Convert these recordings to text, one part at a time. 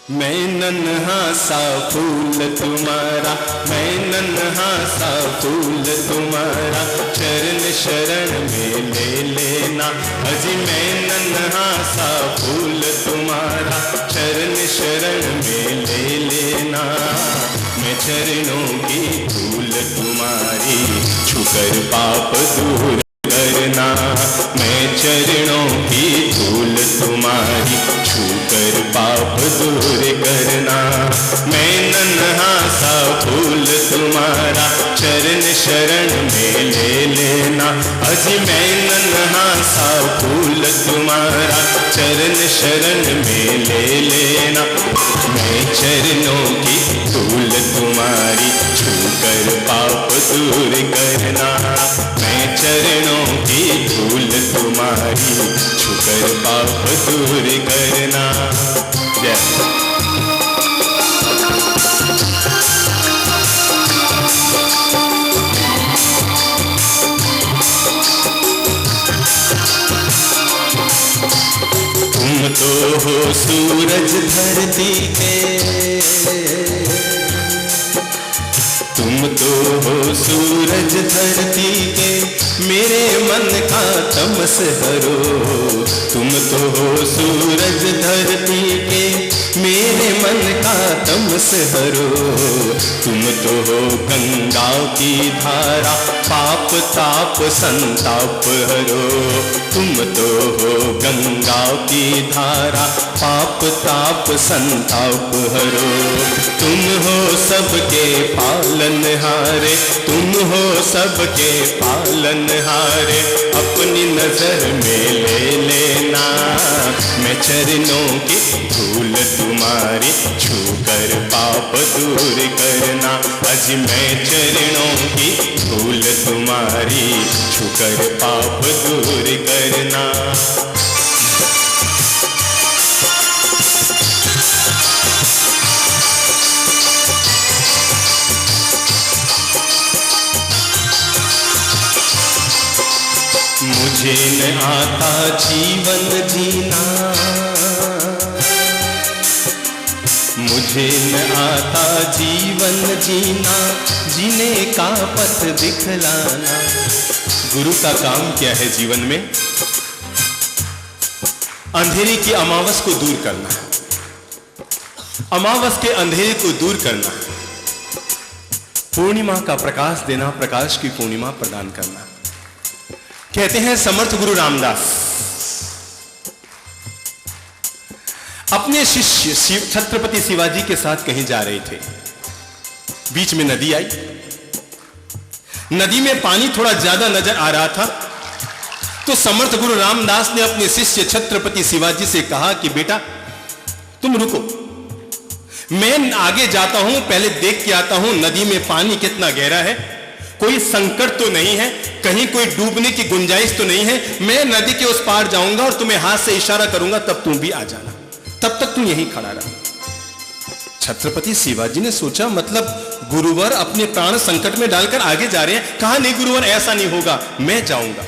मैं नन्हा सा फूल तुम्हारा, मैं नन्हा सा फूल तुम्हारा, चरण शरण में ले लेना। अजी मैं नन्हा सा फूल तुम्हारा, चरण शरण में ले लेना। मैं चरणों की धूल तुम्हारी, छूकर पाप दूर करना। मैं चरणों की धूल तुम्हारी, छूकर पाप दूर करना। मैं नन्हा सा फूल तुम्हारा, चरण शरण में ले लेना। अजी मैं नन्हा सा फूल तुम्हारा, चरण शरण में ले लेना। मैं चरणों की धूल तुम्हारी, छूकर पाप दूर करना। मैं चरणों की धूल तुम्हारी, छूकर पाप दूर करना। जय तुम तो हो सूरज धरती के, तुम तो हो सूरज धरती के, मेरे मन का तमस हरो। तुम तो हो सूरज धरती के, मेरे मन का तमस हरो। तुम तो हो गंगा की धारा, पाप ताप संताप हरो। तुम तो हो गंगा की धारा, पाप ताप संताप हरो। तुम हो सबके पालनहारे, तुम हो सबके पालनहारे, अपनी नजर में ले लेना। मैं चरणों की धूल तुम्हारी, छूकर पाप दूर करना। अज मैं चरणों की धूल तुम्हारी, छूकर पाप दूर करना। मुझे न आता जीवन जीना, मुझे न आता जीवन जीना, जीने का पथ दिखलाना। गुरु का काम क्या है जीवन में? अंधेरे की अमावस को दूर करना, अमावस के अंधेरे को दूर करना, पूर्णिमा का प्रकाश देना, प्रकाश की पूर्णिमा प्रदान करना। कहते हैं समर्थ गुरु रामदास अपने शिष्य छत्रपति शिवाजी के साथ कहीं जा रहे थे। बीच में नदी आई, नदी में पानी थोड़ा ज्यादा नजर आ रहा था। तो समर्थ गुरु रामदास ने अपने शिष्य छत्रपति शिवाजी से कहा कि बेटा तुम रुको, मैं आगे जाता हूं, पहले देख के आता हूं नदी में पानी कितना गहरा है, कोई संकट तो नहीं है, कहीं कोई डूबने की गुंजाइश तो नहीं है। मैं नदी के उस पार जाऊंगा और तुम्हें हाथ से इशारा करूंगा, तब तुम भी आ जाना, तब तक तुम यहीं खड़ा रहा। छत्रपति शिवाजी ने सोचा मतलब गुरुवर अपने प्राण संकट में डालकर आगे जा रहे हैं। कहा नहीं गुरुवर ऐसा नहीं होगा, मैं जाऊंगा,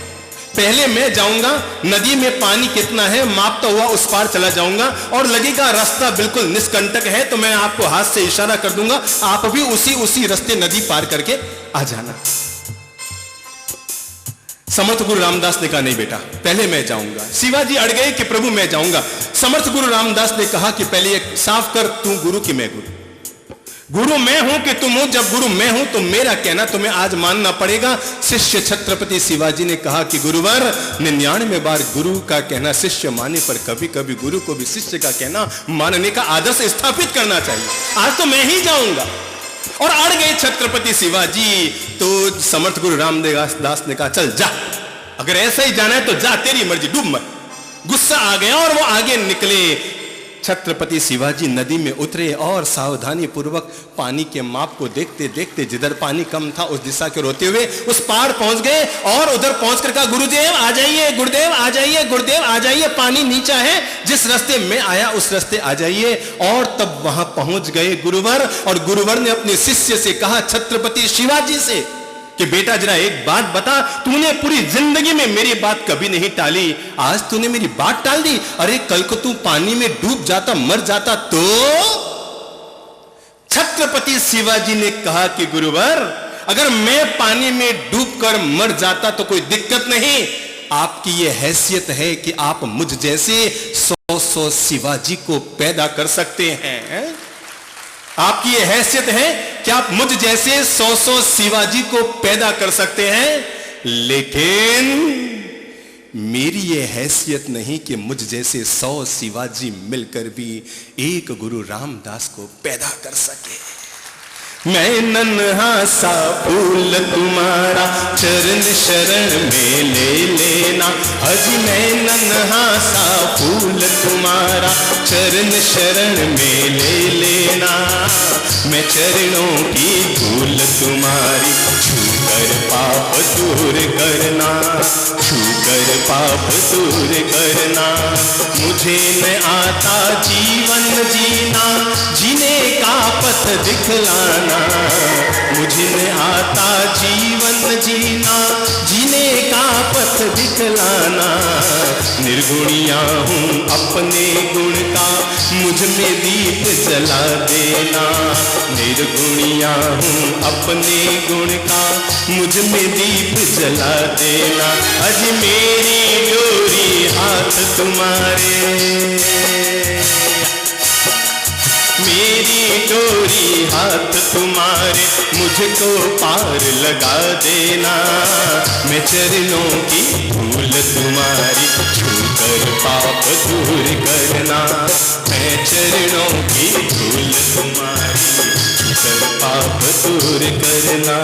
पहले मैं जाऊंगा, नदी में पानी कितना है मापता हुआ उस पार चला जाऊंगा, और लगेगा रास्ता बिल्कुल निष्कंटक है तो मैं आपको हाथ से इशारा कर दूंगा, आप भी उसी रास्ते नदी पार करके आ जाना। समर्थ गुरु रामदास ने कहा नहीं बेटा पहले मैं जाऊंगा। शिवाजी अड़ गए कि प्रभु मैं जाऊंगा। समर्थ गुरु रामदास ने कहा कि पहले एक साफ कर, तू गुरु कि मैं गुरु? गुरु मैं हूं कि तुम हो? जब गुरु मैं हूं तो मेरा कहना तुम्हें आज मानना पड़ेगा। शिष्य छत्रपति शिवाजी ने कहा कि गुरुवर 99 बार गुरु का कहना शिष्य माने, पर कभी कभी गुरु को भी शिष्य का कहना मानने का आदर्श स्थापित करना चाहिए। आज तो मैं ही जाऊंगा। और अड़ गए छत्रपति शिवाजी। तो समर्थ गुरु रामदास ने कहा चल जा, अगर ऐसा ही जाना है तो जा, तेरी मर्जी, डूब मत। गुस्सा आ गया और वो आगे निकले। छत्रपति शिवाजी नदी में उतरे और सावधानी पूर्वक पानी के माप को देखते देखते जिधर पानी कम था उस दिशा के रोते हुए उस पार पहुंच गए। और उधर पहुंचकर कहा गुरुदेव आ जाइए, गुरुदेव आ जाइए, गुरुदेव आ जाइए, पानी नीचा है, जिस रास्ते में आया उस रास्ते आ जाइए। और तब वहां पहुंच गए गुरुवर, और गुरुवर ने अपने शिष्य से कहा छत्रपति शिवाजी से कि बेटा जरा एक बात बता, तूने पूरी जिंदगी में मेरी बात कभी नहीं टाली, आज तूने मेरी बात टाल दी। अरे कल को तू पानी में डूब जाता, मर जाता तो? छत्रपति शिवाजी ने कहा कि गुरुवर, अगर मैं पानी में डूबकर मर जाता तो कोई दिक्कत नहीं, आपकी यह हैसियत है कि आप मुझ जैसे 100 शिवाजी को पैदा कर सकते हैं। आपकी यह हैसियत है कि आप मुझ जैसे 100 शिवाजी को पैदा कर सकते हैं, लेकिन मेरी यह हैसियत नहीं कि मुझ जैसे 100 शिवाजी मिलकर भी एक गुरु रामदास को पैदा कर सके। मैं नन्हा सा फूल तुम्हारा चरण शरण में ले लेना, अजी मैं नन्हा सा फूल तुम्हारा चरण शरण में ले लेना। मैं चरणों की धूल तुम्हारी छूकर पाप दूर करना, छूकर पाप दूर करना। मुझे न आता जीवन जीना, जीने का पथ दिखलाना। मुझे न आता जीवन जीना, जीने का पथ दिखलाना। निर्गुणिया हूँ अपने गुण का, मुझ में दीप जला देना। निर्गुणिया हूँ अपने गुण का, मुझ में दीप जला देना। अज मेरी डोरी हाथ तुम्हारे, मेरी डोरी हाथ तुम्हारे, मुझको पार लगा देना। मैं चरणों की धूल तुम्हारी छूकर पाप दूर करना। मैं चरणों की धूल तुम्हारी छूकर पाप दूर करना।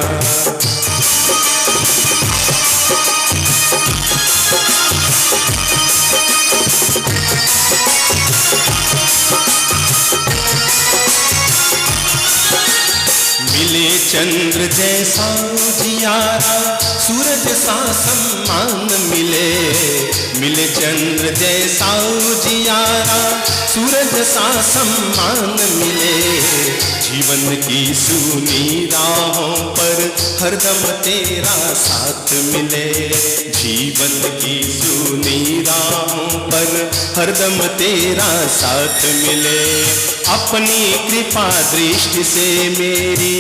मिले चंद्र जैसा उजियारा, सूरज सा सम्मान मिले। मिले चंद्र जैसा उजियारा, सूरज सा सम्मान मिले। जीवन की सूनी राहों पर हरदम तेरा साथ मिले। जीवन की सूनी राहों पर हरदम तेरा साथ मिले। अपनी कृपा दृष्टि से मेरी,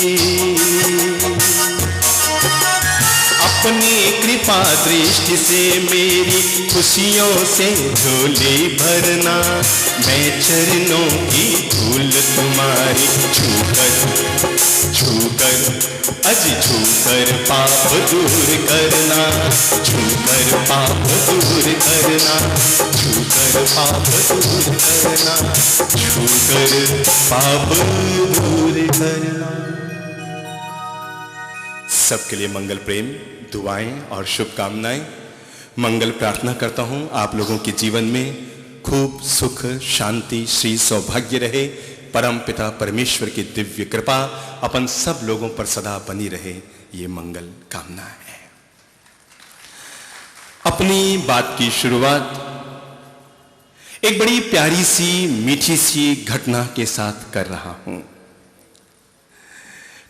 अपनी कृपा दृष्टि से मेरी खुशियों से झोली भरना। मैं चरणों की धूल तुम्हारी छूकर, छूकर अज छूकर पाप दूर करना। छूकर पाप दूर करना, छूकर पाप दूर करना, छूकर पाप दूर करना। सबके लिए मंगल प्रेम, दुआएं और शुभकामनाएं। मंगल प्रार्थना करता हूं आप लोगों के जीवन में खूब सुख शांति श्री सौभाग्य रहे। परम पिता परमेश्वर की दिव्य कृपा अपन सब लोगों पर सदा बनी रहे, ये मंगल कामना है। अपनी बात की शुरुआत एक बड़ी प्यारी सी मीठी सी घटना के साथ कर रहा हूं।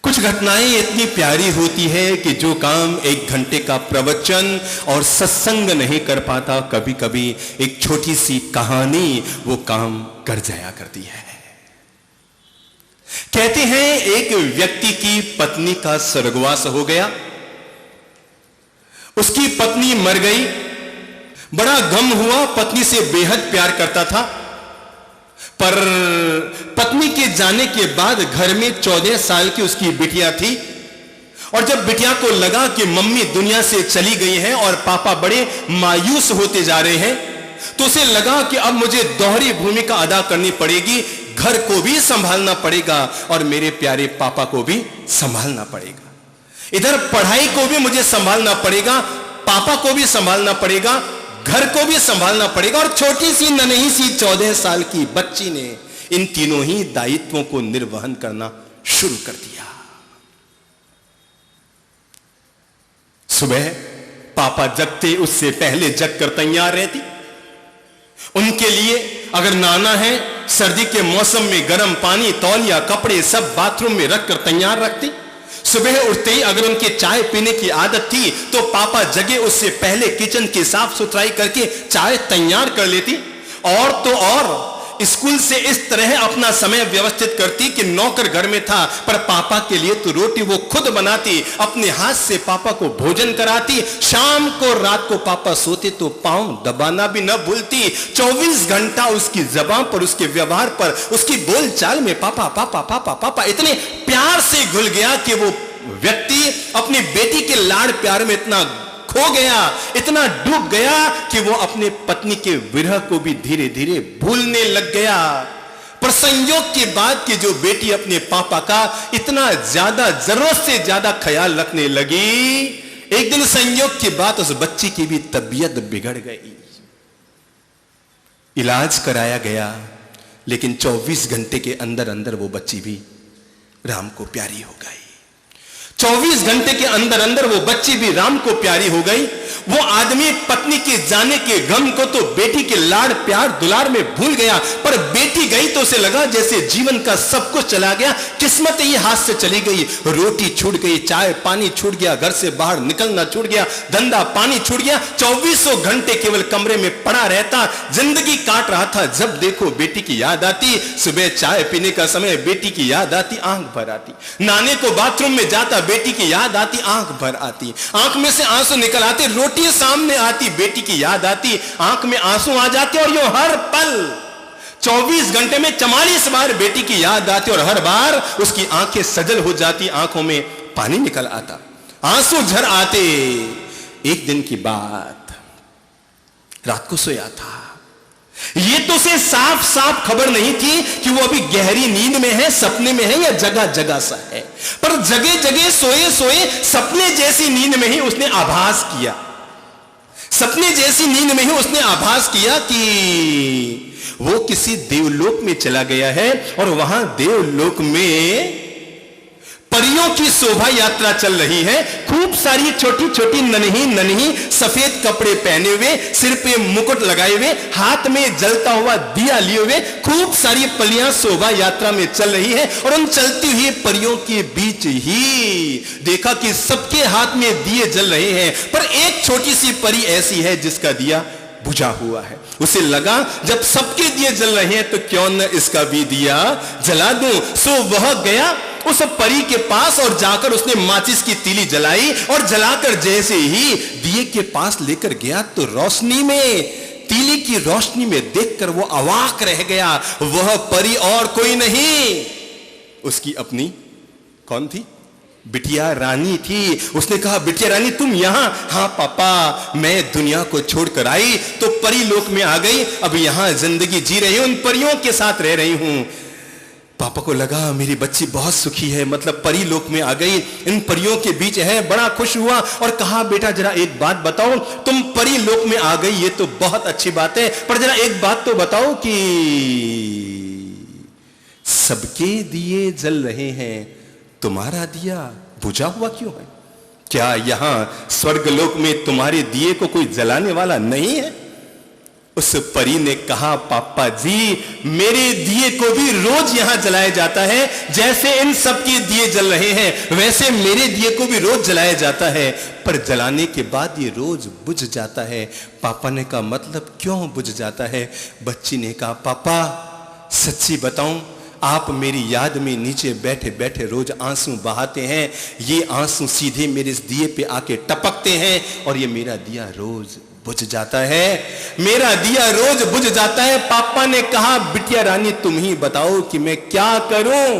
कुछ घटनाएं इतनी प्यारी होती है कि जो काम 1 घंटे का प्रवचन और सत्संग नहीं कर पाता, कभी कभी एक छोटी सी कहानी वो काम कर जाया करती है। कहते हैं एक व्यक्ति की पत्नी का स्वर्गवास हो गया, उसकी पत्नी मर गई, बड़ा गम हुआ, पत्नी से बेहद प्यार करता था। पर पत्नी के जाने के बाद घर में 14 साल की उसकी बिटिया थी, और जब बिटिया को लगा कि मम्मी दुनिया से चली गई है और पापा बड़े मायूस होते जा रहे हैं, तो उसे लगा कि अब मुझे दोहरी भूमिका अदा करनी पड़ेगी, घर को भी संभालना पड़ेगा और मेरे प्यारे पापा को भी संभालना पड़ेगा। इधर पढ़ाई को भी मुझे संभालना पड़ेगा, पापा को भी संभालना पड़ेगा, घर को भी संभालना पड़ेगा। और छोटी सी नन्ही सी 14 साल की बच्ची ने इन तीनों ही दायित्वों को निर्वहन करना शुरू कर दिया। सुबह पापा जगते उससे पहले जगकर तैयार रहती। उनके लिए अगर नहाना है, सर्दी के मौसम में गर्म पानी, तौलिया, कपड़े सब बाथरूम में रखकर तैयार रखती। सुबह उठते ही अगर उनके चाय पीने की आदत थी तो पापा जगे उससे पहले किचन की साफ सुथराई करके चाय तैयार कर लेती। और तो और स्कूल से इस तरह अपना समय व्यवस्थित करती कि नौकर घर में था, पर पापा के लिए तो रोटी वो खुद बनाती, अपने हाथ से पापा को भोजन कराती। शाम को रात को पापा सोते तो पांव दबाना भी न भूलती। 24 घंटा उसकी जबान पर, उसके व्यवहार पर, उसकी बोलचाल में पापा पापा पापा पापा इतने प्यार से घुल गया कि वो व्यक्ति अपनी बेटी के लाड़ प्यार में इतना खो गया, इतना डूब गया कि वो अपने पत्नी के विरह को भी धीरे धीरे भूलने लग गया। पर संयोग की बात कि जो बेटी अपने पापा का इतना ज्यादा, जरूरत से ज्यादा ख्याल रखने लगी, एक दिन संयोग की बात उस बच्ची की भी तबीयत बिगड़ गई। इलाज कराया गया, लेकिन 24 घंटे के अंदर अंदर वो बच्ची भी राम को प्यारी हो गई। 24 घंटे के अंदर अंदर वो बच्ची भी राम को प्यारी हो गई। वो आदमी पत्नी के जाने के गम को तो बेटी के लाड़ प्यार दुलार में भूल गया, पर बेटी गई तो उसे लगा जैसे जीवन का सब कुछ चला गया, किस्मत ही हाथ से चली गई। रोटी छूट गई, चाय पानी छूट गया, घर से बाहर निकलना छूट गया, धंधा पानी छूट गया। 24 घंटे केवल कमरे में पड़ा रहता, जिंदगी काट रहा था। जब देखो बेटी की याद आती, सुबह चाय पीने का समय बेटी की याद आती, आंख भर आती। नहाने को बाथरूम में जाता, बेटी की याद आती, आंख भर आती। आंख में से आंसू निकल आते, रोटी सामने आती, बेटी की याद आती, आंख में आंसू आ जाते। और यूं हर पल 24 घंटे में 44 बार बेटी की याद आती और हर बार उसकी आंखें सजल हो जाती, आंखों में पानी निकल आता, आंसू झर आते। एक दिन की बात, रात को सोया था। ये तो उसे साफ साफ खबर नहीं थी कि वो अभी गहरी नींद में है, सपने में है, या जगह जगह सा है, पर जगह जगह सोए सोए सपने जैसी नींद में ही उसने आभास किया, सपने जैसी नींद में ही उसने आभास किया कि वो किसी देवलोक में चला गया है और वहां देवलोक में परियों की शोभा यात्रा चल रही है। खूब सारी छोटी छोटी नन्ही नन्ही सफेद कपड़े पहने हुए, सिर पे मुकुट लगाए हुए, हाथ में जलता हुआ दिया लिए हुए खूब सारी परियां शोभा यात्रा में चल रही है। और उन चलती हुई परियों के बीच ही देखा कि सबके हाथ में दिए जल रहे हैं, पर एक छोटी सी परी ऐसी है जिसका दिया बुझा हुआ है। उसे लगा जब सबके दिए जल रहे हैं तो क्यों न इसका भी दिया जला दूं। सो वह गया उस परी के पास और जाकर उसने माचिस की तीली जलाई, और जलाकर जैसे ही दिए के पास लेकर गया तो रोशनी में, तीली की रोशनी में देखकर वो अवाक रह गया। वह परी और कोई नहीं, उसकी अपनी कौन थी? बिटिया रानी थी। उसने कहा, बिटिया रानी तुम यहां? हाँ पापा, मैं दुनिया को छोड़कर आई तो परी लोक में आ गई, अब यहां जिंदगी जी रही हूं, उन परियों के साथ रह रही हूं। पापा को लगा मेरी बच्ची बहुत सुखी है, मतलब परी लोक में आ गई, इन परियों के बीच है। बड़ा खुश हुआ और कहा, बेटा जरा एक बात बताओ, तुम परी लोक में आ गई ये तो बहुत अच्छी बात है, पर जरा एक बात तो बताओ कि सबके दिए जल रहे हैं, तुम्हारा दिया बुझा हुआ क्यों है? क्या यहां स्वर्गलोक में तुम्हारे दिए को कोई जलाने वाला नहीं है? उस परी ने कहा, पापा जी मेरे दिए को भी रोज यहां जलाया जाता है, जैसे इन सबके दिए जल रहे हैं वैसे मेरे दिए को भी रोज जलाया जाता है, पर जलाने के बाद ये रोज बुझ जाता है। पापा ने कहा, मतलब क्यों बुझ जाता है? बच्ची ने कहा, पापा सच्ची बताऊं, आप मेरी याद में नीचे बैठे बैठे रोज आंसू बहाते हैं, ये आंसू सीधे मेरे इस दिए पे आके टपकते हैं और ये मेरा दिया रोज बुझ जाता है, मेरा दिया रोज बुझ जाता है। पापा ने कहा, बिटिया रानी तुम ही बताओ कि मैं क्या करूं,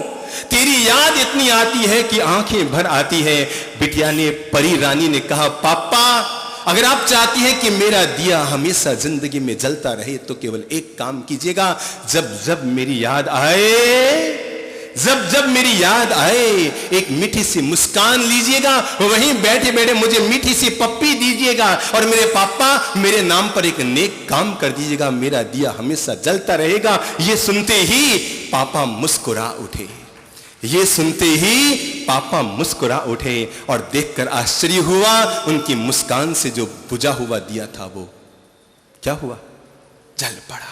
तेरी याद इतनी आती है कि आंखें भर आती है। बिटिया ने, परी रानी ने कहा, पापा अगर आप चाहती हैं कि मेरा दिया हमेशा जिंदगी में जलता रहे तो केवल एक काम कीजिएगा, जब जब मेरी याद आए, जब जब मेरी याद आए एक मीठी सी मुस्कान लीजिएगा, वहीं बैठे बैठे मुझे मीठी सी पप्पी दीजिएगा और मेरे पापा मेरे नाम पर एक नेक काम कर दीजिएगा, मेरा दिया हमेशा जलता रहेगा। ये सुनते ही पापा मुस्कुरा उठे, ये सुनते ही पापा मुस्कुरा उठे और देखकर आश्चर्य हुआ, उनकी मुस्कान से जो बुझा हुआ दिया था वो क्या हुआ? जल पड़ा।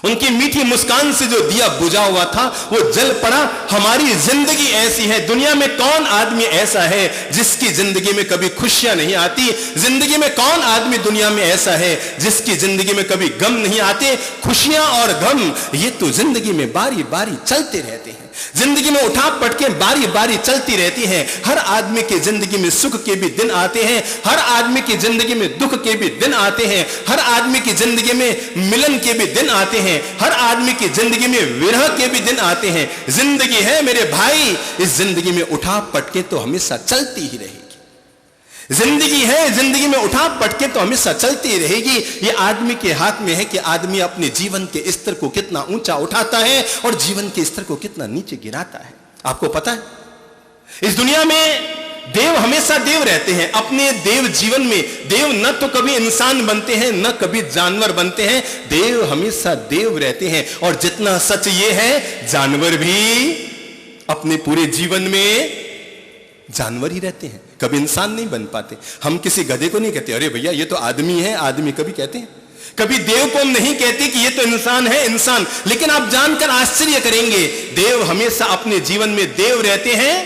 उनकी मीठी मुस्कान से जो दिया बुझा हुआ था वो जल पड़ा। हमारी जिंदगी ऐसी है। दुनिया में कौन आदमी ऐसा है जिसकी जिंदगी में कभी खुशियां नहीं आती? जिंदगी में कौन आदमी दुनिया में ऐसा है जिसकी जिंदगी में कभी गम नहीं आते? खुशियां और गम ये तो जिंदगी में बारी बारी चलते रहते हैं। जिंदगी में उठा पटके बारी बारी चलती रहती हैं। हर आदमी की जिंदगी में सुख के भी दिन आते हैं, हर आदमी की जिंदगी में दुख के भी दिन आते हैं, हर आदमी की जिंदगी में मिलन के भी दिन आते हैं, हर आदमी की जिंदगी में विरह के भी दिन आते हैं। जिंदगी है मेरे भाई, इस जिंदगी में उठा पटके तो हमेशा चलती ही रहेगी। जिंदगी है, जिंदगी में उठा पटके तो हमेशा चलती रहेगी। ये आदमी के हाथ में है कि आदमी अपने जीवन के स्तर को कितना ऊंचा उठाता है और जीवन के स्तर को कितना नीचे गिराता है। आपको पता है इस दुनिया में देव हमेशा देव रहते हैं। अपने देव जीवन में देव न तो कभी इंसान बनते हैं न कभी जानवर बनते हैं। देव हमेशा देव रहते हैं। और जितना सच ये है, जानवर भी अपने पूरे जीवन में जानवर ही रहते हैं, कभी इंसान नहीं बन पाते। हम किसी गधे को नहीं कहते अरे भैया ये तो आदमी है, आदमी कभी कहते हैं। कभी देव को हम नहीं कहते कि ये तो इंसान है, इंसान। लेकिन आप जानकर आश्चर्य करेंगे, देव हमेशा अपने जीवन में देव रहते हैं,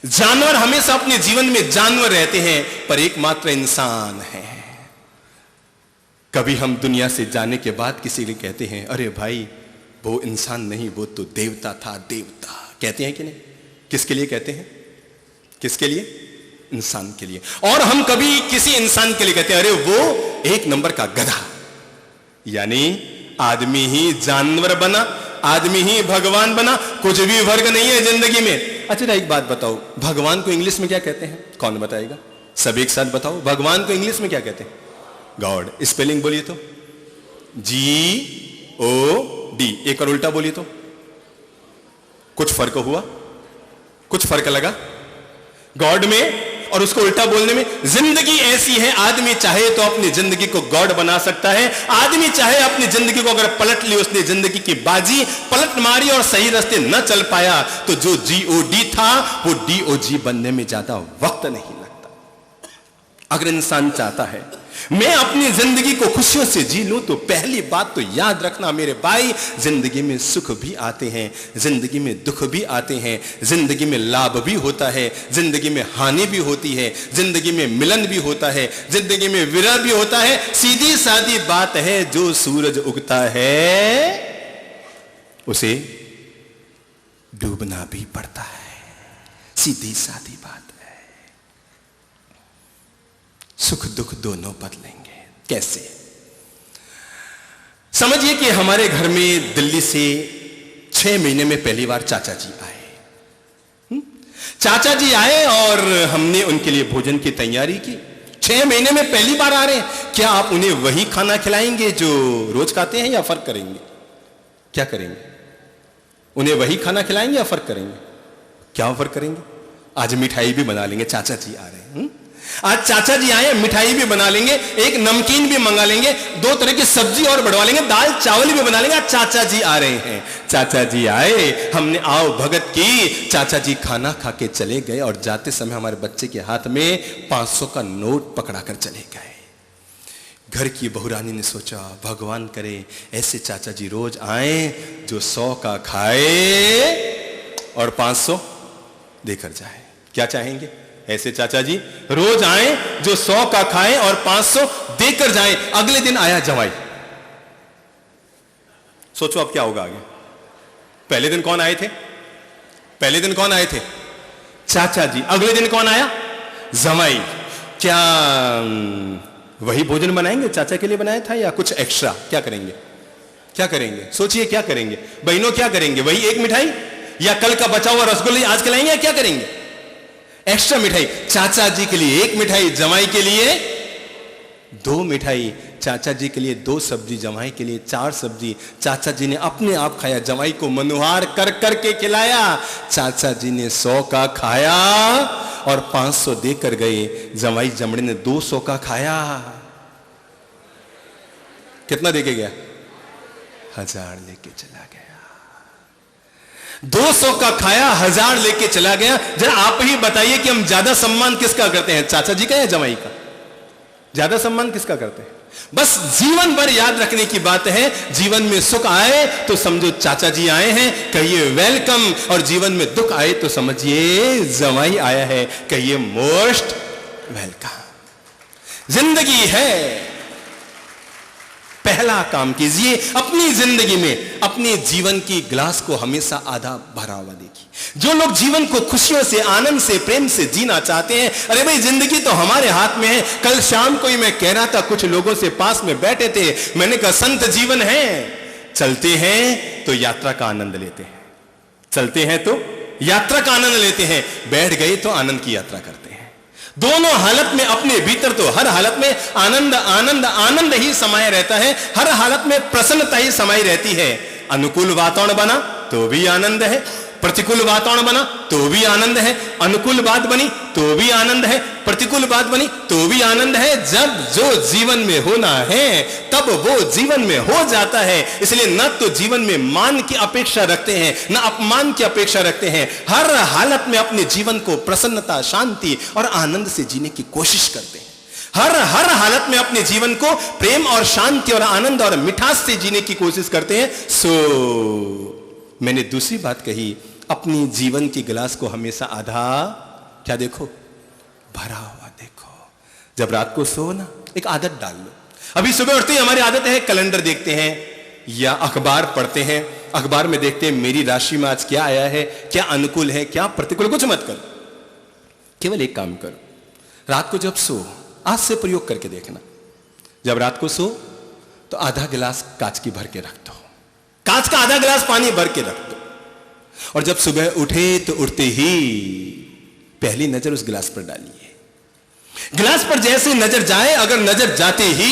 जानवर हमेशा अपने जीवन में जानवर रहते हैं, पर एकमात्र इंसान है। कभी हम दुनिया से जाने के बाद किसी को कहते हैं अरे भाई वो इंसान नहीं, वो तो देवता था, देवता। कहते हैं कि नहीं? किसके लिए कहते हैं? किसके लिए? इंसान के लिए। और हम कभी किसी इंसान के लिए कहते हैं अरे वो एक नंबर का गधा। यानी आदमी ही जानवर बना, आदमी ही भगवान बना, कुछ भी वर्ग नहीं है जिंदगी में। अच्छा एक बात बताओ, भगवान को इंग्लिश में क्या कहते हैं? कौन बताएगा? सब एक साथ बताओ, भगवान को इंग्लिश में क्या कहते हैं? गॉड। स्पेलिंग बोलिए तो GOD। एक और उल्टा बोलिए तो? कुछ फर्क हुआ? कुछ फर्क लगा गॉड में और उसको उल्टा बोलने में? जिंदगी ऐसी है, आदमी चाहे तो अपनी जिंदगी को गॉड बना सकता है। आदमी चाहे अपनी जिंदगी को अगर पलट ली, उसने जिंदगी की बाजी पलट मारी और सही रास्ते न चल पाया, तो जो GOD था वो DOG बनने में ज्यादा वक्त नहीं लगता। अगर इंसान चाहता है मैं अपनी जिंदगी को खुशियों से जी लूं, तो पहली बात तो याद रखना मेरे भाई, जिंदगी में सुख भी आते हैं, जिंदगी में दुख भी आते हैं, जिंदगी में लाभ भी होता है, जिंदगी में हानि भी होती है, जिंदगी में मिलन भी होता है, जिंदगी में विरह भी होता है। सीधी सादी बात है, जो सूरज उगता है उसे डूबना भी पड़ता है। सीधी सादी बात है। सुख दुख दोनों बदलेंगे। कैसे? समझिए कि हमारे घर में दिल्ली से 6 महीने में पहली बार चाचा जी आए। चाचा जी आए और हमने उनके लिए भोजन की तैयारी की। 6 महीने में पहली बार आ रहे हैं। क्या आप उन्हें वही खाना खिलाएंगे जो रोज खाते हैं या फर्क करेंगे? क्या करेंगे? उन्हें वही खाना खिलाएंगे या फर्क करेंगे? क्या फर्क करेंगे? आज मिठाई भी बना लेंगे, चाचा जी आ रहे हैं। आज चाचा जी आए, मिठाई भी बना लेंगे, एक नमकीन भी मंगा लेंगे, 2 तरह की सब्जी और बढ़वा लेंगे, दाल चावल भी बना लेंगे। आज चाचा जी आ रहे हैं। चाचा जी आए, हमने आओ भगत की, चाचा जी खाना खा के चले गए और जाते समय हमारे बच्चे के हाथ में 500 का नोट पकड़ा कर चले गए। घर की बहुरानी ने सोचा भगवान करे ऐसे चाचा जी रोज आए जो 100 का खाए और 500 देकर जाए। क्या चाहेंगे? ऐसे चाचा जी रोज आए जो 100 का खाएं और 500 देकर जाएं। अगले दिन आया जवाई। सोचो अब क्या होगा आगे। पहले दिन कौन आए थे? पहले दिन कौन आए थे? चाचा जी। अगले दिन कौन आया? जवाई। क्या वही भोजन बनाएंगे चाचा के लिए बनाया था या कुछ एक्स्ट्रा? क्या करेंगे? क्या करेंगे? सोचिए क्या करेंगे? बहनों क्या करेंगे? वही एक मिठाई या कल का बचा हुआ रसगुल्ला आज खिलाएंगे? क्या करेंगे? एक्स्ट्रा मिठाई। चाचा जी के लिए 1 मिठाई, जमाई के लिए 2 मिठाई। चाचा जी के लिए 2 सब्जी, जमाई के लिए 4 सब्जी। चाचा जी ने अपने आप खाया, जमाई को मनुहार कर करके खिलाया। चाचा जी ने 100 का खाया और 500 देकर गए। जमाई जमड़े ने 200 का खाया। कितना देके गया? 1000 लेके चला गया। 200 का खाया, 1000 लेके चला गया। जरा आप ही बताइए कि हम ज्यादा सम्मान किसका करते हैं, चाचा जी का या जमाई का? ज्यादा सम्मान किसका करते हैं? बस जीवन भर याद रखने की बात है। जीवन में सुख आए तो समझो चाचा जी आए हैं, कहिए वेलकम, और जीवन में दुख आए तो समझिए जमाई आया है, कहिए मोस्ट वेलकम। जिंदगी है, पहला काम कीजिए अपनी जिंदगी में अपने जीवन की गिलास को हमेशा आधा भरा हुआ देखिए। जो लोग जीवन को खुशियों से, आनंद से, प्रेम से जीना चाहते हैं, अरे भाई जिंदगी तो हमारे हाथ में है। कल शाम को ही मैं कह रहा था, कुछ लोगों से पास में बैठे थे, मैंने कहा संत जीवन है, चलते हैं तो यात्रा का आनंद लेते हैं, चलते हैं तो यात्रा का आनंद लेते हैं, बैठ गए तो आनंद की यात्रा करते हैं। दोनों हालत में अपने भीतर तो हर हालत में आनंद आनंद आनंद ही समाये रहता है, हर हालत में प्रसन्नता ही समाई रहती है। अनुकूल वातावरण बना तो भी आनंद है, प्रतिकूल वातावरण बना तो भी आनंद है, अनुकूल बात बनी तो भी आनंद है, प्रतिकूल बात बनी तो भी आनंद है। जब जो जीवन में होना है तब वो जीवन में हो जाता है। इसलिए न तो जीवन में मान की अपेक्षा रखते हैं, न अपमान की अपेक्षा रखते हैं। हर हालत में अपने जीवन को प्रसन्नता, शांति और आनंद से जीने की कोशिश करते हैं। हर हालत में अपने जीवन को प्रेम और शांति और आनंद और मिठास से जीने की कोशिश करते हैं। मैंने दूसरी बात कही, अपनी जीवन की गिलास को हमेशा आधा क्या देखो, भरा हुआ देखो। जब रात को सो ना, एक आदत डाल लो। अभी सुबह उठते ही हमारी आदत है कैलेंडर देखते हैं या अखबार पढ़ते हैं, अखबार में देखते हैं मेरी राशि में आज क्या आया है, क्या अनुकूल है, क्या प्रतिकूल। कुछ मत करो, केवल एक काम करो, रात को जब सो, आज से प्रयोग करके देखना, जब रात को सो तो आधा गिलास कांच की भर के रख दो, कांच का आधा गिलास पानी भर के रख दो, और जब सुबह उठे तो उठते ही पहली नजर उस गिलास पर डालिए। गिलास पर जैसे नजर जाए, अगर नजर जाते ही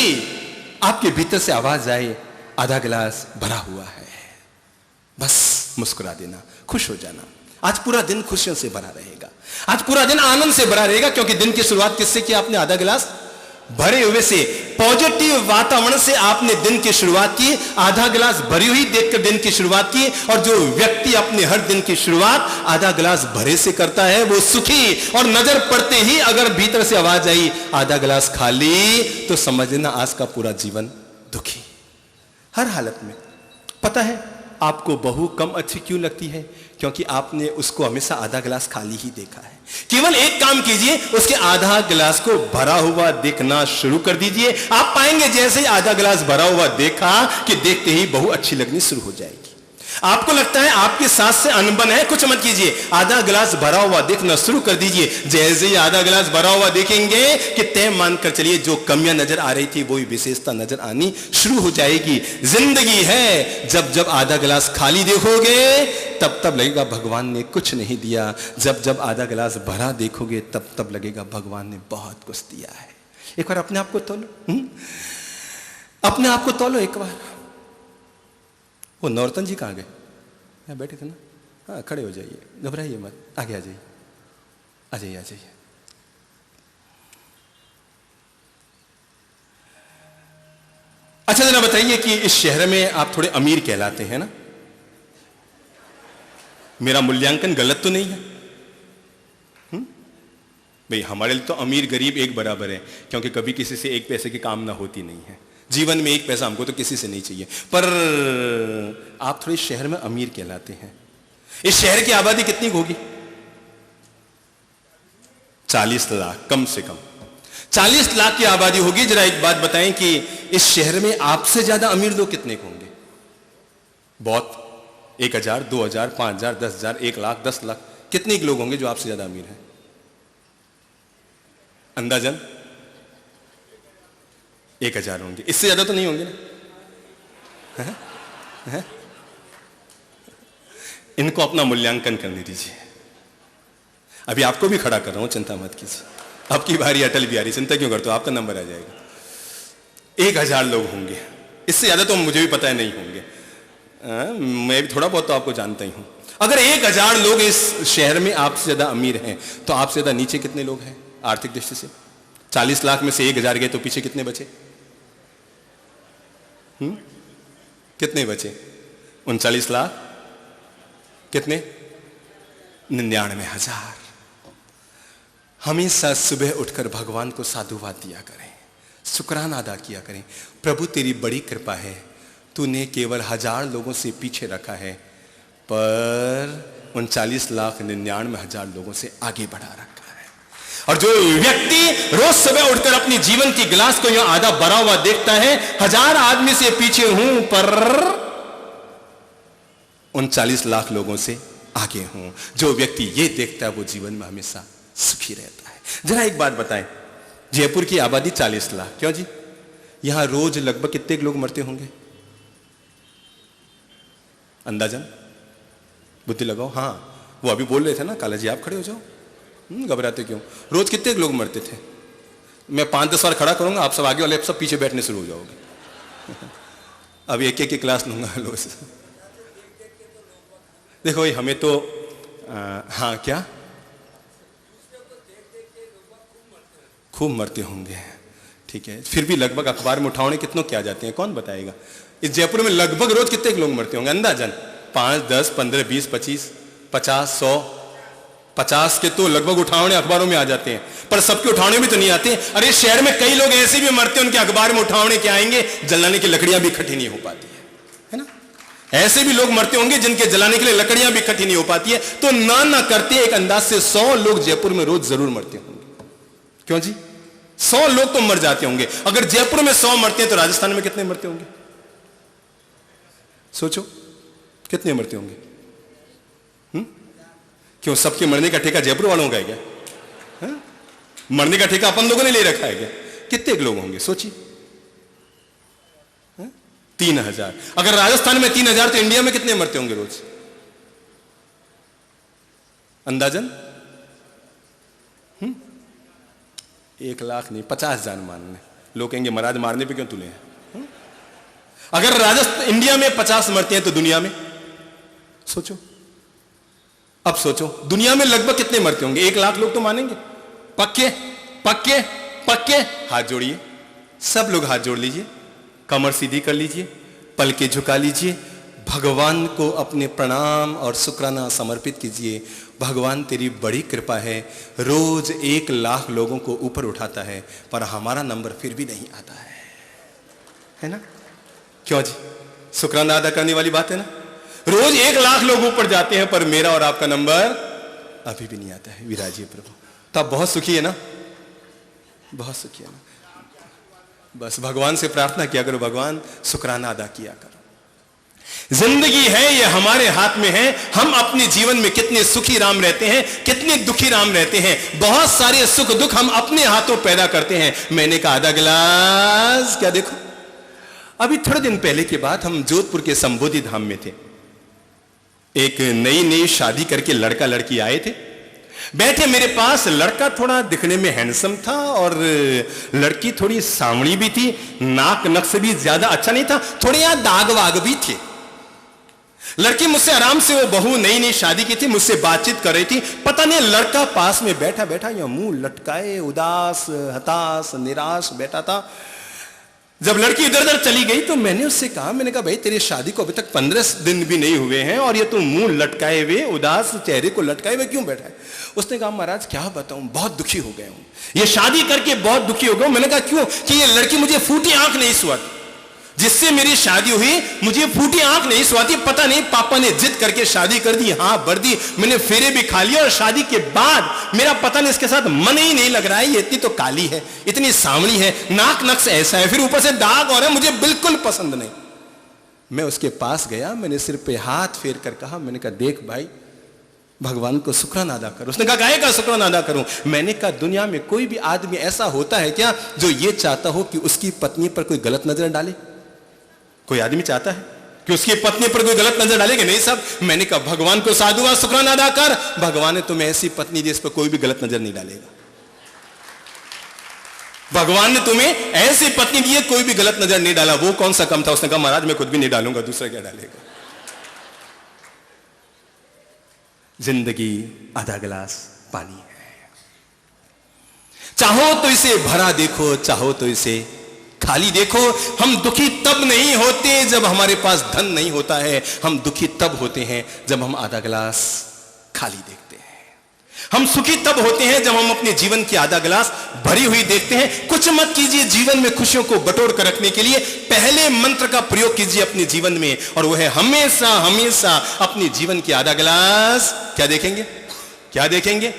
आपके भीतर से आवाज आए आधा गिलास भरा हुआ है, बस मुस्कुरा देना, खुश हो जाना। आज पूरा दिन खुशियों से भरा रहेगा, आज पूरा दिन आनंद से भरा रहेगा, क्योंकि दिन की शुरुआत किससे की आपने, आधा गिलास भरे हुए से। पॉजिटिव वातावरण से आपने दिन की शुरुआत की, आधा गिलास भरी हुई देखकर दिन की शुरुआत की। और जो व्यक्ति अपने हर दिन की शुरुआत आधा गिलास भरे से करता है वो सुखी, और नजर पड़ते ही अगर भीतर से आवाज आई आधा गिलास खाली, तो समझना आज का पूरा जीवन दुखी। हर हालत में। पता है आपको बहू कम अच्छी क्यों लगती है? क्योंकि आपने उसको हमेशा आधा गिलास खाली ही देखा है। केवल एक काम कीजिए, उसके आधा गिलास को भरा हुआ देखना शुरू कर दीजिए। आप पाएंगे जैसे ही आधा गिलास भरा हुआ देखा कि देखते ही बहू अच्छी लगनी शुरू हो जाएगी। आपको लगता है आपके सास से अनबन है, कुछ मत कीजिए, आधा गिलास भरा हुआ देखना शुरू कर दीजिए। जैसे ही आधा गिलास भरा हुआ देखेंगे कि तय मानकर चलिए जो कमियां नजर आ रही थी वही विशेषता नजर आनी शुरू हो जाएगी। जिंदगी है, जब जब आधा गिलास खाली देखोगे तब तब लगेगा भगवान ने कुछ नहीं दिया, जब जब आधा गिलास भरा देखोगे तब तब लगेगा भगवान ने बहुत कुछ दिया है। एक बार अपने आप को तोलो, अपने आप को तोलो एक बार। वो नौरतन जी कहाँ गए? यहाँ बैठे थे ना? हाँ, खड़े हो जाइए, घबराइए मत, आगे आ जाइए, आ जाइए, आ जाइए। अच्छा जरा बताइए कि इस शहर में आप थोड़े अमीर कहलाते हैं ना? मेरा मूल्यांकन गलत तो नहीं है? भाई हमारे लिए तो अमीर गरीब एक बराबर है, क्योंकि कभी किसी से एक पैसे की कामना होती नहीं है। जीवन में एक पैसा हमको तो किसी से नहीं चाहिए। पर आप थोड़े शहर में अमीर कहलाते हैं। इस शहर की आबादी कितनी होगी? 40 लाख, कम से कम 40 लाख की आबादी होगी। जरा एक बात बताएं कि इस शहर में आपसे ज्यादा अमीर लोग कितने होंगे? बहुत, 1000, 2000, 5000, 10000, 1 लाख, 10 लाख, कितने लोग होंगे जो आपसे ज्यादा अमीर हैं? अंदाजन 1000 होंगे, इससे ज्यादा तो नहीं होंगे ना? है? इनको अपना मूल्यांकन करने दीजिए। अभी आपको भी खड़ा कर रहा हूं, चिंता मत कीजिए। आपकी बारी अटल बिहारी, चिंता क्यों करते हो? आपका नंबर आ जाएगा। 1000 लोग होंगे, इससे ज्यादा तो मुझे भी पता है नहीं होंगे। मैं भी थोड़ा बहुत तो आपको जानता ही हूं। अगर 1000 लोग इस शहर में आपसे ज्यादा अमीर हैं, तो आपसे ज्यादा नीचे कितने लोग हैं आर्थिक दृष्टि से? 40 लाख में से 1000 गए तो पीछे कितने बचे? कितने बचे? 39 लाख, कितने? 99,000। हमेशा सुबह उठकर भगवान को साधुवाद दिया करें। शुक्राना अदा किया करें। प्रभु तेरी बड़ी कृपा है, तूने केवल 1000 लोगों से पीछे रखा है, पर 39,99,000 लोगों से आगे बढ़ा रखा है। और जो व्यक्ति रोज सुबह उठकर अपनी जीवन की गिलास को यहां आधा भरा हुआ देखता है, 1000 आदमी से पीछे हूं पर 39 लाख लोगों से आगे हूं, जो व्यक्ति ये देखता है वो जीवन में हमेशा सुखी रहता है। जरा एक बात बताएं, जयपुर की आबादी 40 लाख, क्यों जी? यहां रोज लगभग कितने लोग मरते होंगे? अंदाजन बुद्धि लगाओ। हाँ, वो अभी बोल रहे थे ना, काला जी आप खड़े हो जाओ, घबराते क्यों? रोज कितने लोग मरते थे? मैं 5-10 बार खड़ा करूंगा, आप सब आगे वाले सब पीछे बैठने शुरू हो जाओगे। अब एक की क्लास लूंगा लो से। देखो हमें तो हाँ क्या खूब मरते होंगे, ठीक है, फिर भी लगभग अखबार में उठाने कितनों क्या जाते हैं, कौन बताएगा? इस जयपुर में लगभग रोज कितने लोग मरते होंगे अंदाजन? 5, 10, 15, 20, 25, 50, 100, 50 के तो लगभग उठाने अखबारों में आ जाते हैं, पर सबके उठाने भी तो नहीं आते। अरे शहर में कई लोग ऐसे भी मरते हैं, उनके अखबार में उठाने क्या आएंगे, जलाने की लकड़ियां भी इकट्ठी नहीं हो पाती है ना? ऐसे भी लोग मरते होंगे जिनके जलाने के लिए लकड़ियां भी इकट्ठी नहीं हो पाती है। तो ना करते एक अंदाज से 100 लोग जयपुर में रोज जरूर मरते होंगे, क्यों जी? 100 लोग तो मर जाते होंगे। अगर जयपुर में 100 मरते हैं तो राजस्थान में कितने मरते होंगे? सोचो कितने मरते होंगे? क्यों सबके मरने का ठेका जयपुर वालों का है क्या? मरने का ठेका अपन लोगों ने ले रखा है क्या? कितने लोग होंगे सोचिए? 3000। अगर राजस्थान में 3000 तो इंडिया में कितने मरते होंगे रोज अंदाजन? 1 लाख नहीं, 50,000 मान लें। लोग कहेंगे महाराज मारने पे क्यों तुले हैं? अगर राजस्थान इंडिया में 50 मरते हैं तो दुनिया में सोचो, अब सोचो दुनिया में लगभग कितने मरते होंगे? 1 लाख लोग तो मानेंगे। पक्के पक्के पक्के हाथ जोड़िए, सब लोग हाथ जोड़ लीजिए, कमर सीधी कर लीजिए, पलके झुका लीजिए, भगवान को अपने प्रणाम और शुक्राना समर्पित कीजिए। भगवान तेरी बड़ी कृपा है, रोज 1 लाख लोगों को ऊपर उठाता है, पर हमारा नंबर फिर भी नहीं आता है ना? क्यों जी? शुक्राना अदा करने वाली बात है ना? रोज 1 लाख लोग ऊपर जाते हैं, पर मेरा और आपका नंबर अभी भी नहीं आता है। विराजिए प्रभु, तब बहुत सुखी है ना, बहुत सुखी है ना। बस भगवान से प्रार्थना किया करो, भगवान शुक्राना अदा किया करो। जिंदगी है ये हमारे हाथ में है, हम अपने जीवन में कितने सुखी राम रहते हैं, कितने दुखी राम रहते हैं। बहुत सारे सुख दुख हम अपने हाथों पैदा करते हैं। मैंने कहा आधा गिलास, क्या देखो अभी थोड़े दिन पहले की बात, हम जोधपुर के संबोधि धाम में थे। एक नई शादी करके लड़का लड़की आए थे, बैठे मेरे पास। लड़का थोड़ा दिखने में हैंडसम था और लड़की थोड़ी सांवली भी थी, नाक नक्श भी ज्यादा अच्छा नहीं था, थोड़े यहां दाग वाग भी थे। लड़की मुझसे आराम से, वो बहू नई शादी की थी, मुझसे बातचीत कर रही थी। पता नहीं लड़का पास में बैठा बैठा या मुंह लटकाए उदास हताश निराश बैठा था। जब लड़की इधर उधर चली गई तो मैंने उससे कहा, मैंने कहा भाई तेरी शादी को अभी तक 15 दिन भी नहीं हुए हैं और ये तुम मुंह लटकाए हुए उदास चेहरे को लटकाए हुए क्यों बैठा है? उसने कहा महाराज क्या बताऊं, बहुत दुखी हो गया हूं, ये शादी करके बहुत दुखी हो गया हूं। मैंने कहा क्यों? कि ये लड़की मुझे फूटी आंख नहीं सुहाती, जिससे मेरी शादी हुई मुझे फूटी आंख नहीं सुहाती। पता नहीं पापा ने जिद करके शादी कर दी, हाँ भर दी, मैंने फेरे भी खा लिया और शादी के बाद मेरा पता नहीं इसके साथ मन ही नहीं लग रहा है। ये इतनी तो काली है, इतनी सांवली है, नाक नक्श ऐसा है, फिर ऊपर से दाग और है, मुझे बिल्कुल पसंद नहीं। मैं उसके पास गया, मैंने सिर पे हाथ फेर कर कहा, मैंने कहा देख भाई भगवान को शुक्राना अदा करो। उसने कहा काहे का शुक्राना अदा करूं? मैंने कहा दुनिया में कोई भी आदमी ऐसा होता है क्या जो ये चाहता हो कि उसकी पत्नी पर कोई गलत नजर डाले? कोई आदमी चाहता है कि उसकी पत्नी पर कोई गलत नजर डालेगी? नहीं सब। मैंने कहा भगवान को साधुवाद शुक्राना अदा कर, भगवान ने तुम्हें ऐसी पत्नी दी इस पर कोई भी गलत नजर नहीं डालेगा। भगवान ने तुम्हें ऐसी पत्नी दी है, कोई भी गलत नजर नहीं डाला। वो कौन सा कम था? उसने कहा महाराज मैं खुद भी नहीं डालूंगा, दूसरा क्या डालेगा? जिंदगी आधा गिलास पानी है, चाहो तो इसे भरा देखो, चाहो तो इसे खाली देखो। हम दुखी तब नहीं होते जब हमारे पास धन नहीं होता है, हम दुखी तब होते हैं जब हम आधा गिलास खाली देखते हैं। हम सुखी तब होते हैं जब हम अपने जीवन की आधा गिलास भरी हुई देखते हैं। कुछ मत कीजिए जीवन में खुशियों को बटोर कर रखने के लिए, पहले मंत्र का प्रयोग कीजिए अपने जीवन में, और वह है हमेशा हमेशा अपने जीवन की आधा गिलास क्या देखेंगे, क्या देखेंगे,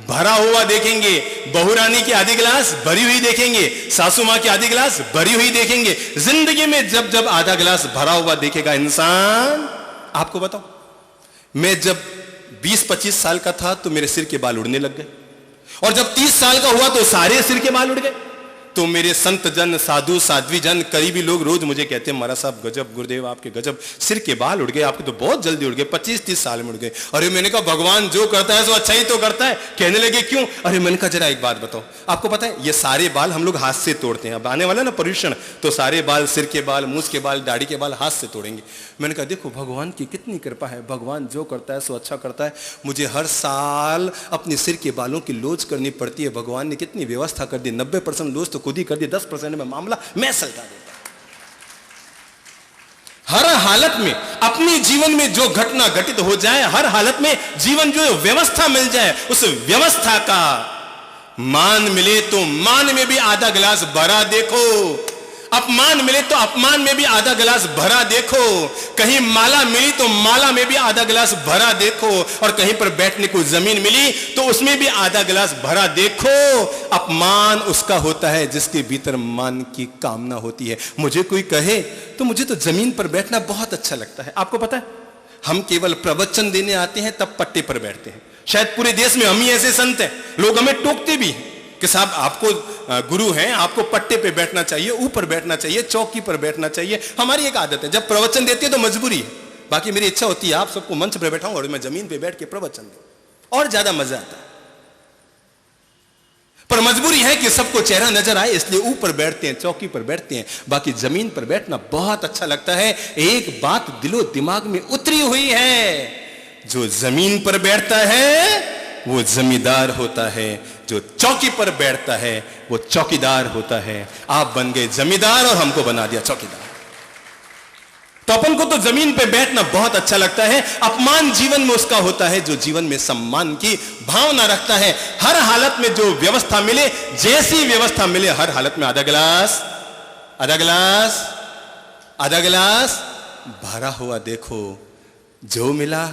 भरा हुआ देखेंगे। बहू रानी की आधी गिलास भरी हुई देखेंगे, सासू मां की आधी गिलास भरी हुई देखेंगे। जिंदगी में जब जब आधा गिलास भरा हुआ देखेगा इंसान, आपको बताओ, मैं जब 20-25 साल का था तो मेरे सिर के बाल उड़ने लग गए, और जब 30 साल का हुआ तो सारे सिर के बाल उड़ गए। तो मेरे संत जन, साधु साध्वी जन, करीबी लोग रोज मुझे कहते हैं, महाराज साहब गजब, गुरुदेव आपके गजब, सिर के बाल उड़ गए, आपके तो बहुत जल्दी उड़ गए, 25-30 साल में उड़ गए। अरे मैंने कहा भगवान जो करता है सो अच्छा ही तो करता है। कहने लगे क्यों? अरे मैंने कहा जरा एक बात बताओ, आपको पता है ये सारे बाल हम लोग हाथ से तोड़ते हैं, अब आने वाला ना पर्यूषण, तो सारे बाल, सिर के बाल, मूछ के बाल, दाढ़ी के बाल हाथ से तोड़ेंगे। मैंने कहा देखो भगवान की कितनी कृपा है, भगवान जो करता है सो अच्छा करता है। मुझे हर साल अपने सिर के बालों की लोच करनी पड़ती है, भगवान ने कितनी व्यवस्था कर दी, 90% लोच तो खुद ही कर दी, 10% में मामला मैं सलटा देता। हर हालत में अपने जीवन में जो घटना घटित हो जाए, हर हालत में जीवन जो व्यवस्था मिल जाए, उस व्यवस्था का मान मिले तो मान में भी आधा गिलास भरा देखो, अपमान मिले तो अपमान में भी आधा गिलास भरा देखो, कहीं माला मिली तो माला में भी आधा गिलास भरा देखो, और कहीं पर बैठने को जमीन मिली तो उसमें भी आधा गिलास भरा देखो। अपमान उसका होता है जिसके भीतर मान की कामना होती है। मुझे कोई कहे तो मुझे तो जमीन पर बैठना बहुत अच्छा लगता है। आपको पता है हम केवल प्रवचन देने आते हैं तब पट्टे पर बैठते हैं, शायद पूरे देश में हम ही ऐसे संत हैं, लोग हमें टोकते भी हैं कि साहब आपको गुरु हैं, आपको पट्टे पे बैठना चाहिए, ऊपर बैठना चाहिए, चौकी पर बैठना चाहिए। हमारी एक आदत है, जब प्रवचन देती है तो मजबूरी है, बाकी मेरी इच्छा होती है आप सबको मंच पर बैठाऊं और मैं जमीन पे बैठ के प्रवचन दूं, और ज्यादा मजा आता है। पर मजबूरी है कि सबको चेहरा नजर आए, इसलिए ऊपर बैठते हैं, चौकी पर बैठते हैं, बाकी जमीन पर बैठना बहुत अच्छा लगता है। एक बात दिलो दिमाग में उतरी हुई है, जो जमीन पर बैठता है वो जमींदार होता है, जो चौकी पर बैठता है वो चौकीदार होता है। आप बन गए जमींदार और हमको बना दिया चौकीदार। तो अपन को तो जमीन पे बैठना बहुत अच्छा लगता है। अपमान जीवन में उसका होता है जो जीवन में सम्मान की भावना रखता है। हर हालत में जो व्यवस्था मिले, जैसी व्यवस्था मिले, हर हालत में आधा गिलास, आधा गिलास, आधा गिलास भरा हुआ देखो। जो मिला,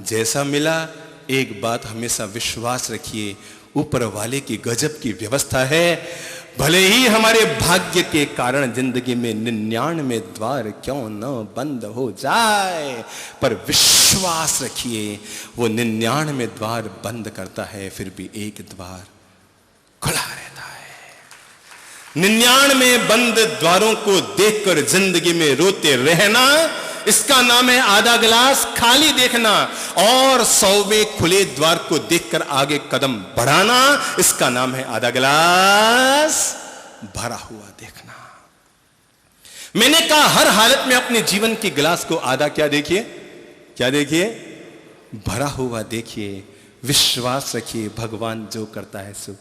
जैसा मिला, एक बात हमेशा विश्वास रखिए, ऊपर वाले की गजब की व्यवस्था है। भले ही हमारे भाग्य के कारण जिंदगी में 99 द्वार क्यों न बंद हो जाए, पर विश्वास रखिए वो 99 द्वार बंद करता है, फिर भी एक द्वार खुला रहता है। 99 बंद द्वारों को देखकर जिंदगी में रोते रहना, इसका नाम है आधा गिलास खाली देखना। और 100वें खुले द्वार को देखकर आगे कदम बढ़ाना, इसका नाम है आधा गिलास भरा हुआ देखना। मैंने कहा हर हालत में अपने जीवन के गिलास को आधा क्या देखिए, क्या देखिए, भरा हुआ देखिए। विश्वास रखिए भगवान जो करता है सो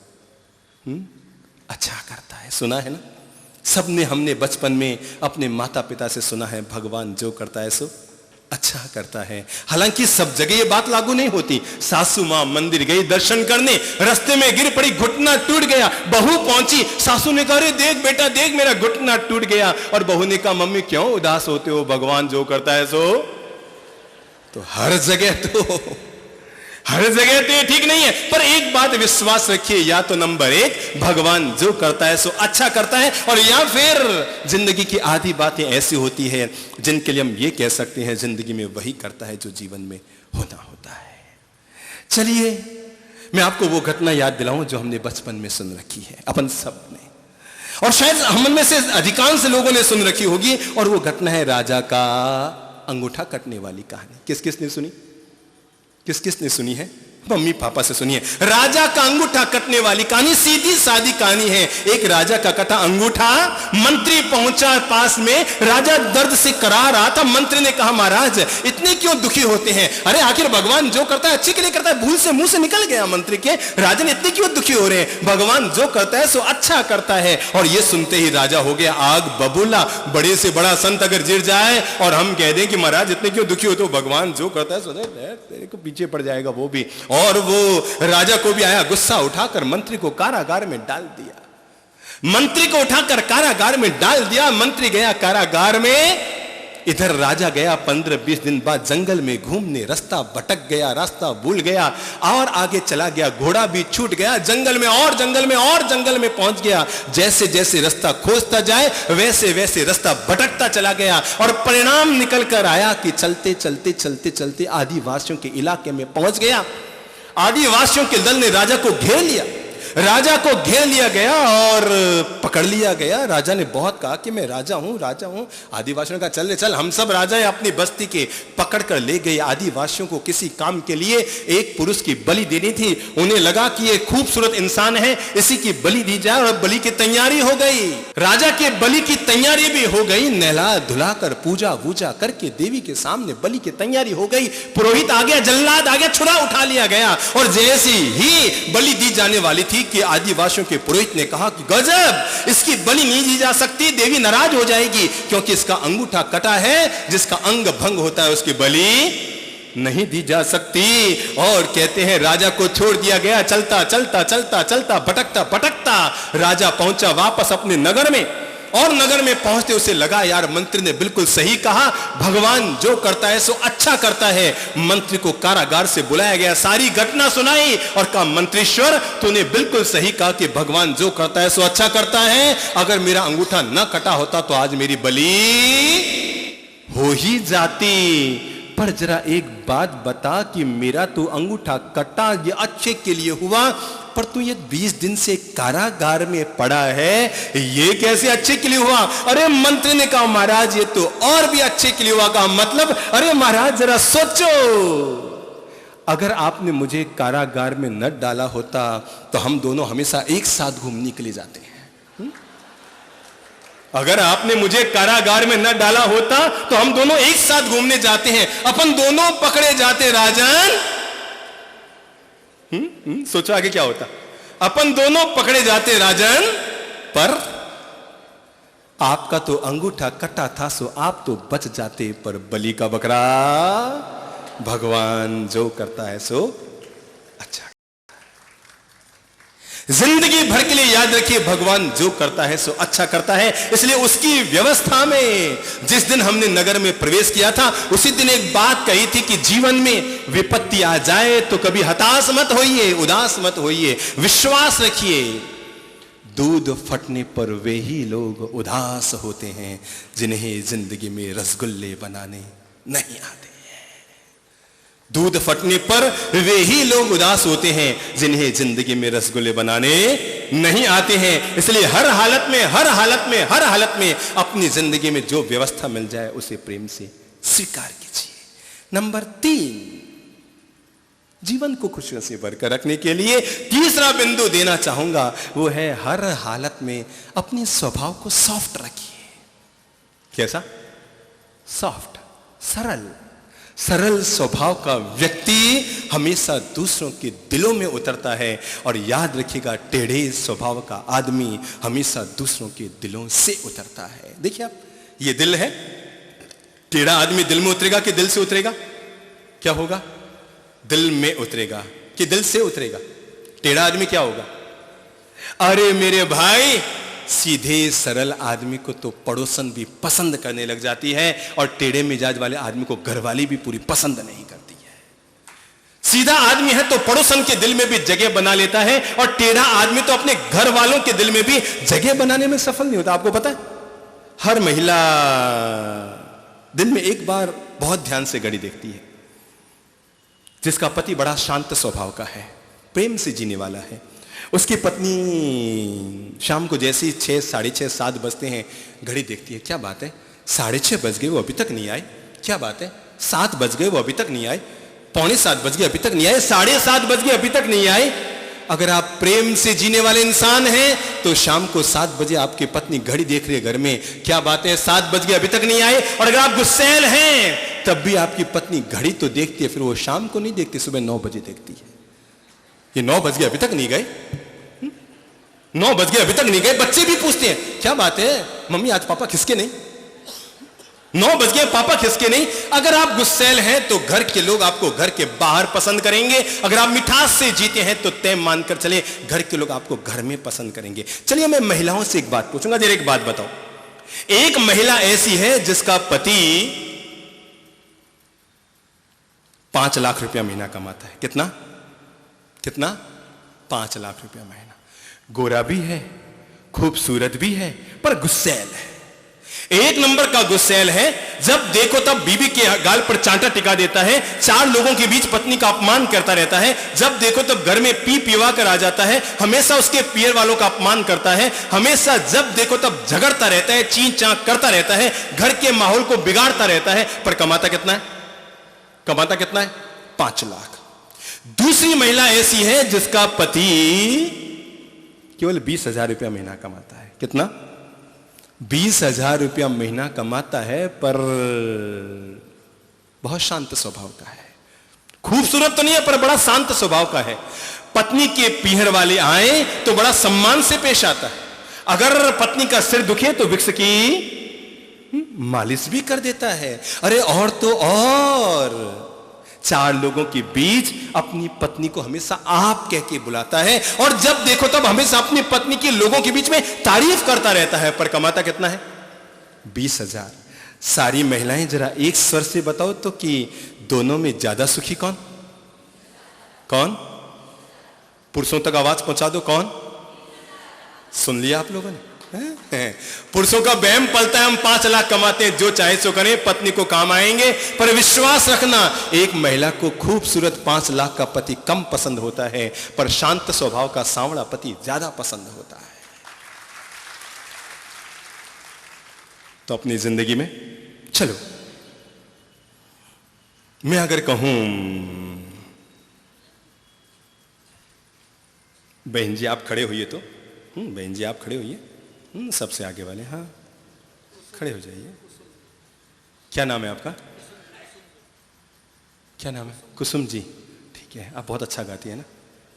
अच्छा करता है। सुना है ना सबने, हमने बचपन में अपने माता पिता से सुना है, भगवान जो करता है सो अच्छा करता है। हालांकि सब जगह ये बात लागू नहीं होती। सासू मां मंदिर गई दर्शन करने, रास्ते में गिर पड़ी, घुटना टूट गया। बहू पहुंची, सासू ने कहा अरे देख बेटा देख मेरा घुटना टूट गया, और बहू ने कहा मम्मी क्यों उदास होते हो, भगवान जो करता है सो। तो हर जगह तो ये ठीक नहीं है, पर एक बात विश्वास रखिए, या तो नंबर 1 भगवान जो करता है सो अच्छा करता है, और या फिर जिंदगी की आधी बातें ऐसी होती है जिनके लिए हम ये कह सकते हैं जिंदगी में वही करता है जो जीवन में होना होता है। चलिए मैं आपको वो घटना याद दिलाऊं जो हमने बचपन में सुन रखी है, अपन सब ने, और शायद हम में से अधिकांश लोगों ने सुन रखी होगी। और वो घटना है राजा का अंगूठा कटने वाली कहानी। किस किस ने सुनी, किस किस ने सुनी है? मम्मी पापा से सुनिए। राजा का अंगूठा कटने वाली कहानी सीधी सादी कहानी है। एक राजा का कटा अंगूठा, मंत्री पहुंचा पास में, राजा दर्द से करा रहा था। मंत्री ने कहा महाराज इतने क्यों दुखी होते हैं? अरे आखिर भगवान जो करता है अच्छे के लिए करता है। भूल से मुंह से निकल गया मंत्री के, राजा ने इतने क्यों दुखी हो रहे हैं? भगवान जो करता है सो अच्छा करता है। और ये सुनते ही राजा हो गया आग बबूला। बड़े से बड़ा संत अगर गिर जाए और हम कह दें कि महाराज इतने क्यों दुखी होते हो, भगवान जो करता है सो तेरे को पीछे पड़ जाएगा वो भी। और वो राजा को भी आया गुस्सा, उठाकर मंत्री को कारागार में डाल दिया। मंत्री को उठाकर कारागार में डाल दिया। मंत्री गया कारागार में, इधर राजा गया 15-20 दिन बाद जंगल में घूमने, रास्ता भटक गया, रास्ता भूल गया और आगे चला गया। घोड़ा भी छूट गया, जंगल में और जंगल में और जंगल में पहुंच गया। जैसे जैसे रास्ता खोजता जाए वैसे वैसे रास्ता भटकता चला गया और परिणाम निकल कर आया कि चलते चलते चलते चलते आदिवासियों के इलाके में पहुंच गया। आदिवासियों के दल ने राजा को घेर लिया। राजा को घेर लिया गया और पकड़ लिया गया। राजा ने बहुत कहा कि मैं राजा हूं, राजा हूं। आदिवासियों का चल चल, हम सब राजा हैं अपनी बस्ती के। पकड़ कर ले गए। आदिवासियों को किसी काम के लिए एक पुरुष की बलि देनी थी। उन्हें लगा कि ये खूबसूरत इंसान है, इसी की बलि दी जाए, और बलि की तैयारी हो गई। राजा के बलि की तैयारी भी हो गई। नहला धुला कर पूजा वूजा करके देवी के सामने बलि की तैयारी हो गई। पुरोहित आ गया, जल्लाद आ गया, छुरा उठा लिया गया। और जैसी ही बलि दी जाने वाली थी कि आदिवासियों के पुरोहित ने कहा कि गजब, इसकी बलि नहीं दी जा सकती, देवी नाराज हो जाएगी, क्योंकि इसका अंगूठा कटा है। जिसका अंग भंग होता है उसकी बलि नहीं दी जा सकती। और कहते हैं राजा को छोड़ दिया गया। चलता चलता चलता चलता भटकता भटकता राजा पहुंचा वापस अपने नगर में। और नगर में पहुंचते उसे लगा यार मंत्री ने बिल्कुल सही कहा, भगवान जो करता है सो अच्छा करता है। मंत्री को कारागार से बुलाया गया, सारी घटना सुनाई और कहा मंत्रीश्वर तूने बिल्कुल सही कहा कि भगवान जो करता है सो अच्छा करता है। अगर मेरा अंगूठा न कटा होता तो आज मेरी बलि हो ही जाती। पर जरा एक बात बता कि मेरा तो अंगूठा कटा ये अच्छे के लिए हुआ, पर तू ये 20 दिन से कारागार में पड़ा है, ये कैसे अच्छे के लिए हुआ? अरे मंत्री ने कहा महाराज ये तो और भी अच्छे के लिए हुआ। कहा मतलब? अरे महाराज जरा सोचो, अगर आपने मुझे कारागार में न डाला होता तो हम दोनों हमेशा एक साथ घूमने के लिए जाते हैं। अगर आपने मुझे कारागार में न डाला होता तो हम दोनों एक साथ घूमने जाते हैं, अपन दोनों पकड़े जाते राजन। सोचो आगे क्या होता। अपन दोनों पकड़े जाते राजन, पर आपका तो अंगूठा कटा था सो आप तो बच जाते, पर बलि का बकरा भगवान जो करता है सो अच्छा। जिंदगी भर के लिए याद रखिए, भगवान जो करता है सो अच्छा करता है। इसलिए उसकी व्यवस्था में जिस दिन हमने नगर में प्रवेश किया था उसी दिन एक बात कही थी कि जीवन में विपत्ति आ जाए तो कभी हताश मत होइए, उदास मत होइए, विश्वास रखिए। दूध फटने पर वे ही लोग उदास होते हैं जिन्हें जिंदगी में रसगुल्ले बनाने नहीं आते। दूध फटने पर वे ही लोग उदास होते हैं जिन्हें जिंदगी में रसगुल्ले बनाने नहीं आते हैं। इसलिए हर हालत में हर हालत में हर हालत में अपनी जिंदगी में जो व्यवस्था मिल जाए उसे प्रेम से स्वीकार कीजिए। नंबर 3, जीवन को खुशियों से भरकर रखने के लिए तीसरा बिंदु देना चाहूंगा, वो है हर हालत में अपने स्वभाव को सॉफ्ट रखिए। कैसा? सॉफ्ट, सरल। सरल स्वभाव का व्यक्ति हमेशा दूसरों के दिलों में उतरता है। और याद रखिएगा, टेढ़े स्वभाव का आदमी हमेशा दूसरों के दिलों से उतरता है। देखिए आप, ये दिल है, टेढ़ा आदमी दिल में उतरेगा कि दिल से उतरेगा? क्या होगा? दिल में उतरेगा कि दिल से उतरेगा? टेढ़ा आदमी क्या होगा? अरे मेरे भाई, सीधे सरल आदमी को तो पड़ोसन भी पसंद करने लग जाती है और टेढ़े मिजाज वाले आदमी को घरवाली भी पूरी पसंद नहीं करती है। सीधा आदमी है तो पड़ोसन के दिल में भी जगह बना लेता है, और टेढ़ा आदमी तो अपने घर वालों के दिल में भी जगह बनाने में सफल नहीं होता। आपको पता है, हर महिला दिन में एक बार बहुत ध्यान से घड़ी देखती है। जिसका पति बड़ा शांत स्वभाव का है, प्रेम से जीने वाला है, उसकी पत्नी शाम को जैसे ही 6, 6:30, 7 बजते हैं घड़ी देखती है। क्या बात है, 6:30 बज गए वो अभी तक नहीं आए? क्या बात है, 7 बज गए वो अभी तक नहीं आए? 6:45 बज गए अभी तक नहीं आए? 7:30 बज गए अभी तक नहीं आए? अगर आप प्रेम से जीने वाले इंसान हैं तो शाम को 7 बजे आपकी पत्नी घड़ी देख रही है घर में, क्या बात है 7 बज गए अभी तक नहीं आए? और अगर आप गुस्सैल हैं तब भी आपकी पत्नी घड़ी तो देखती है, फिर वो शाम को नहीं देखती, सुबह 9 बजे देखती है। ये 9 बज गए अभी तक नहीं गए, 9 बज गए अभी तक नहीं गए। बच्चे भी पूछते हैं क्या बात है मम्मी आज पापा खिसके नहीं? 9 बज गए, पापा खिसके नहीं। अगर आप गुस्सैल हैं तो घर के लोग आपको घर के बाहर पसंद करेंगे। अगर आप मिठास से जीते हैं तो तय मानकर चले, घर के लोग आपको घर में पसंद करेंगे। चलिए मैं महिलाओं से एक बात पूछूंगा। जरा एक बात बताओ, एक महिला ऐसी है जिसका पति 5 लाख रुपया महीना कमाता है। कितना कितना? 5 लाख रुपया महीना। गोरा भी है, खूबसूरत भी है, पर गुस्सैल है। एक नंबर का गुस्सैल है। जब देखो तब बीवी के गाल पर चांटा टिका देता है, 4 लोगों के बीच पत्नी का अपमान करता रहता है। जब देखो तब घर में पी पिवा कर आ जाता है, हमेशा उसके पियर वालों का अपमान करता है। हमेशा जब देखो तब झगड़ता रहता है, चीं चां करता रहता है, घर के माहौल को बिगाड़ता रहता है। पर कमाता कितना है? कमाता कितना है? 5 लाख। दूसरी महिला ऐसी है जिसका पति केवल 20,000 रुपया महीना कमाता है। कितना? 20,000 रुपया महीना कमाता है, पर बहुत शांत स्वभाव का है। खूबसूरत तो नहीं है, पर बड़ा शांत स्वभाव का है। पत्नी के पीहर वाले आए तो बड़ा सम्मान से पेश आता है। अगर पत्नी का सिर दुखे तो विक्स की मालिश भी कर देता है। अरे और तो और 4 लोगों के बीच अपनी पत्नी को हमेशा आप कह के बुलाता है, और जब देखो तब हमेशा अपनी पत्नी के लोगों के बीच में तारीफ करता रहता है। पर कमाता कितना है? 20,000। सारी महिलाएं जरा एक स्वर से बताओ तो कि दोनों में ज्यादा सुखी कौन? कौन? पुरुषों तक आवाज पहुंचा दो, कौन? सुन लिया आप लोगों ने? पुरुषों का वहम पलता है, हम 5 लाख कमाते हैं, जो चाहे सो करें, पत्नी को काम आएंगे। पर विश्वास रखना, एक महिला को खूबसूरत 5 लाख का पति कम पसंद होता है, पर शांत स्वभाव का सांवला पति ज्यादा पसंद होता है। तो अपनी जिंदगी में चलो, मैं अगर कहूं बहन जी आप खड़े होइए, तो बहन जी आप खड़े होइए, सबसे आगे वाले, हाँ खड़े हो जाइए। क्या नाम है आपका? क्या नाम है? कुसुम जी। ठीक है, आप बहुत अच्छा गाती है ना,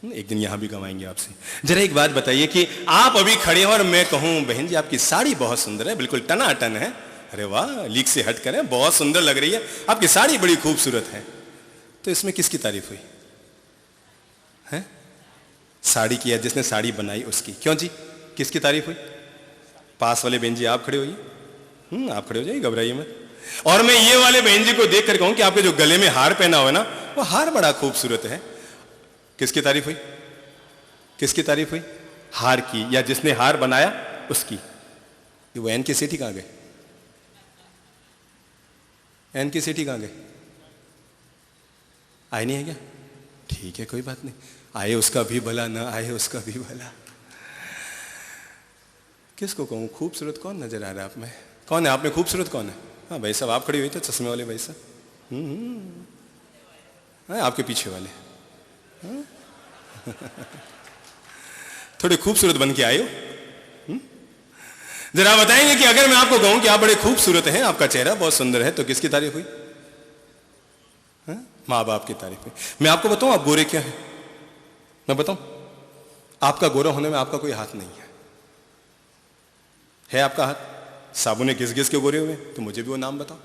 एक दिन यहां भी गवाएंगे आपसे। जरा एक बात बताइए कि आप अभी खड़े हो और मैं कहूं बहन जी आपकी साड़ी बहुत सुंदर है, बिल्कुल टनाटन है, अरे वाह लीक से हट कर है, बहुत सुंदर लग रही है, आपकी साड़ी बड़ी खूबसूरत है, तो इसमें किसकी तारीफ हुई है? साड़ी की है, जिसने साड़ी बनाई उसकी। क्यों जी, किसकी तारीफ हुई? पास वाले बहन जी आप खड़े होइए, आप खड़े हो जाइए, घबराइए मत। और मैं ये वाले बहन जी को देख कर कहूं कि आपके जो गले में हार पहना हुआ है ना, वो हार बड़ा खूबसूरत है। किसकी तारीफ हुई? किसकी तारीफ हुई? हार की, या जिसने हार बनाया उसकी। ये वो एन की सेठी कहां गए? एन की सेठी कहां गए? आए नहीं है क्या? ठीक है कोई बात नहीं, आए उसका भी भला, ना आए उसका भी भला। किसको कहूं खूबसूरत? कौन नजर आ रहा है आप में? कौन है आप में खूबसूरत? कौन है? हाँ भाई साहब आप खड़ी हुई थे, चश्मे वाले भाई साहब, आपके पीछे वाले थोड़े खूबसूरत बन के आए हो। जरा बताएंगे कि अगर मैं आपको कहूं कि आप बड़े खूबसूरत हैं, आपका चेहरा बहुत सुंदर है, तो किसकी तारीफ हुई? माँ बाप की तारीफ हुई। मैं आपको बताऊं आप गोरे क्या है? मैं बताऊं, आपका गोरा होने में आपका कोई हाथ नहीं है आपका हाथ? साबुने घिस घिस के गोरे हुए, तो मुझे भी वो नाम बताओ।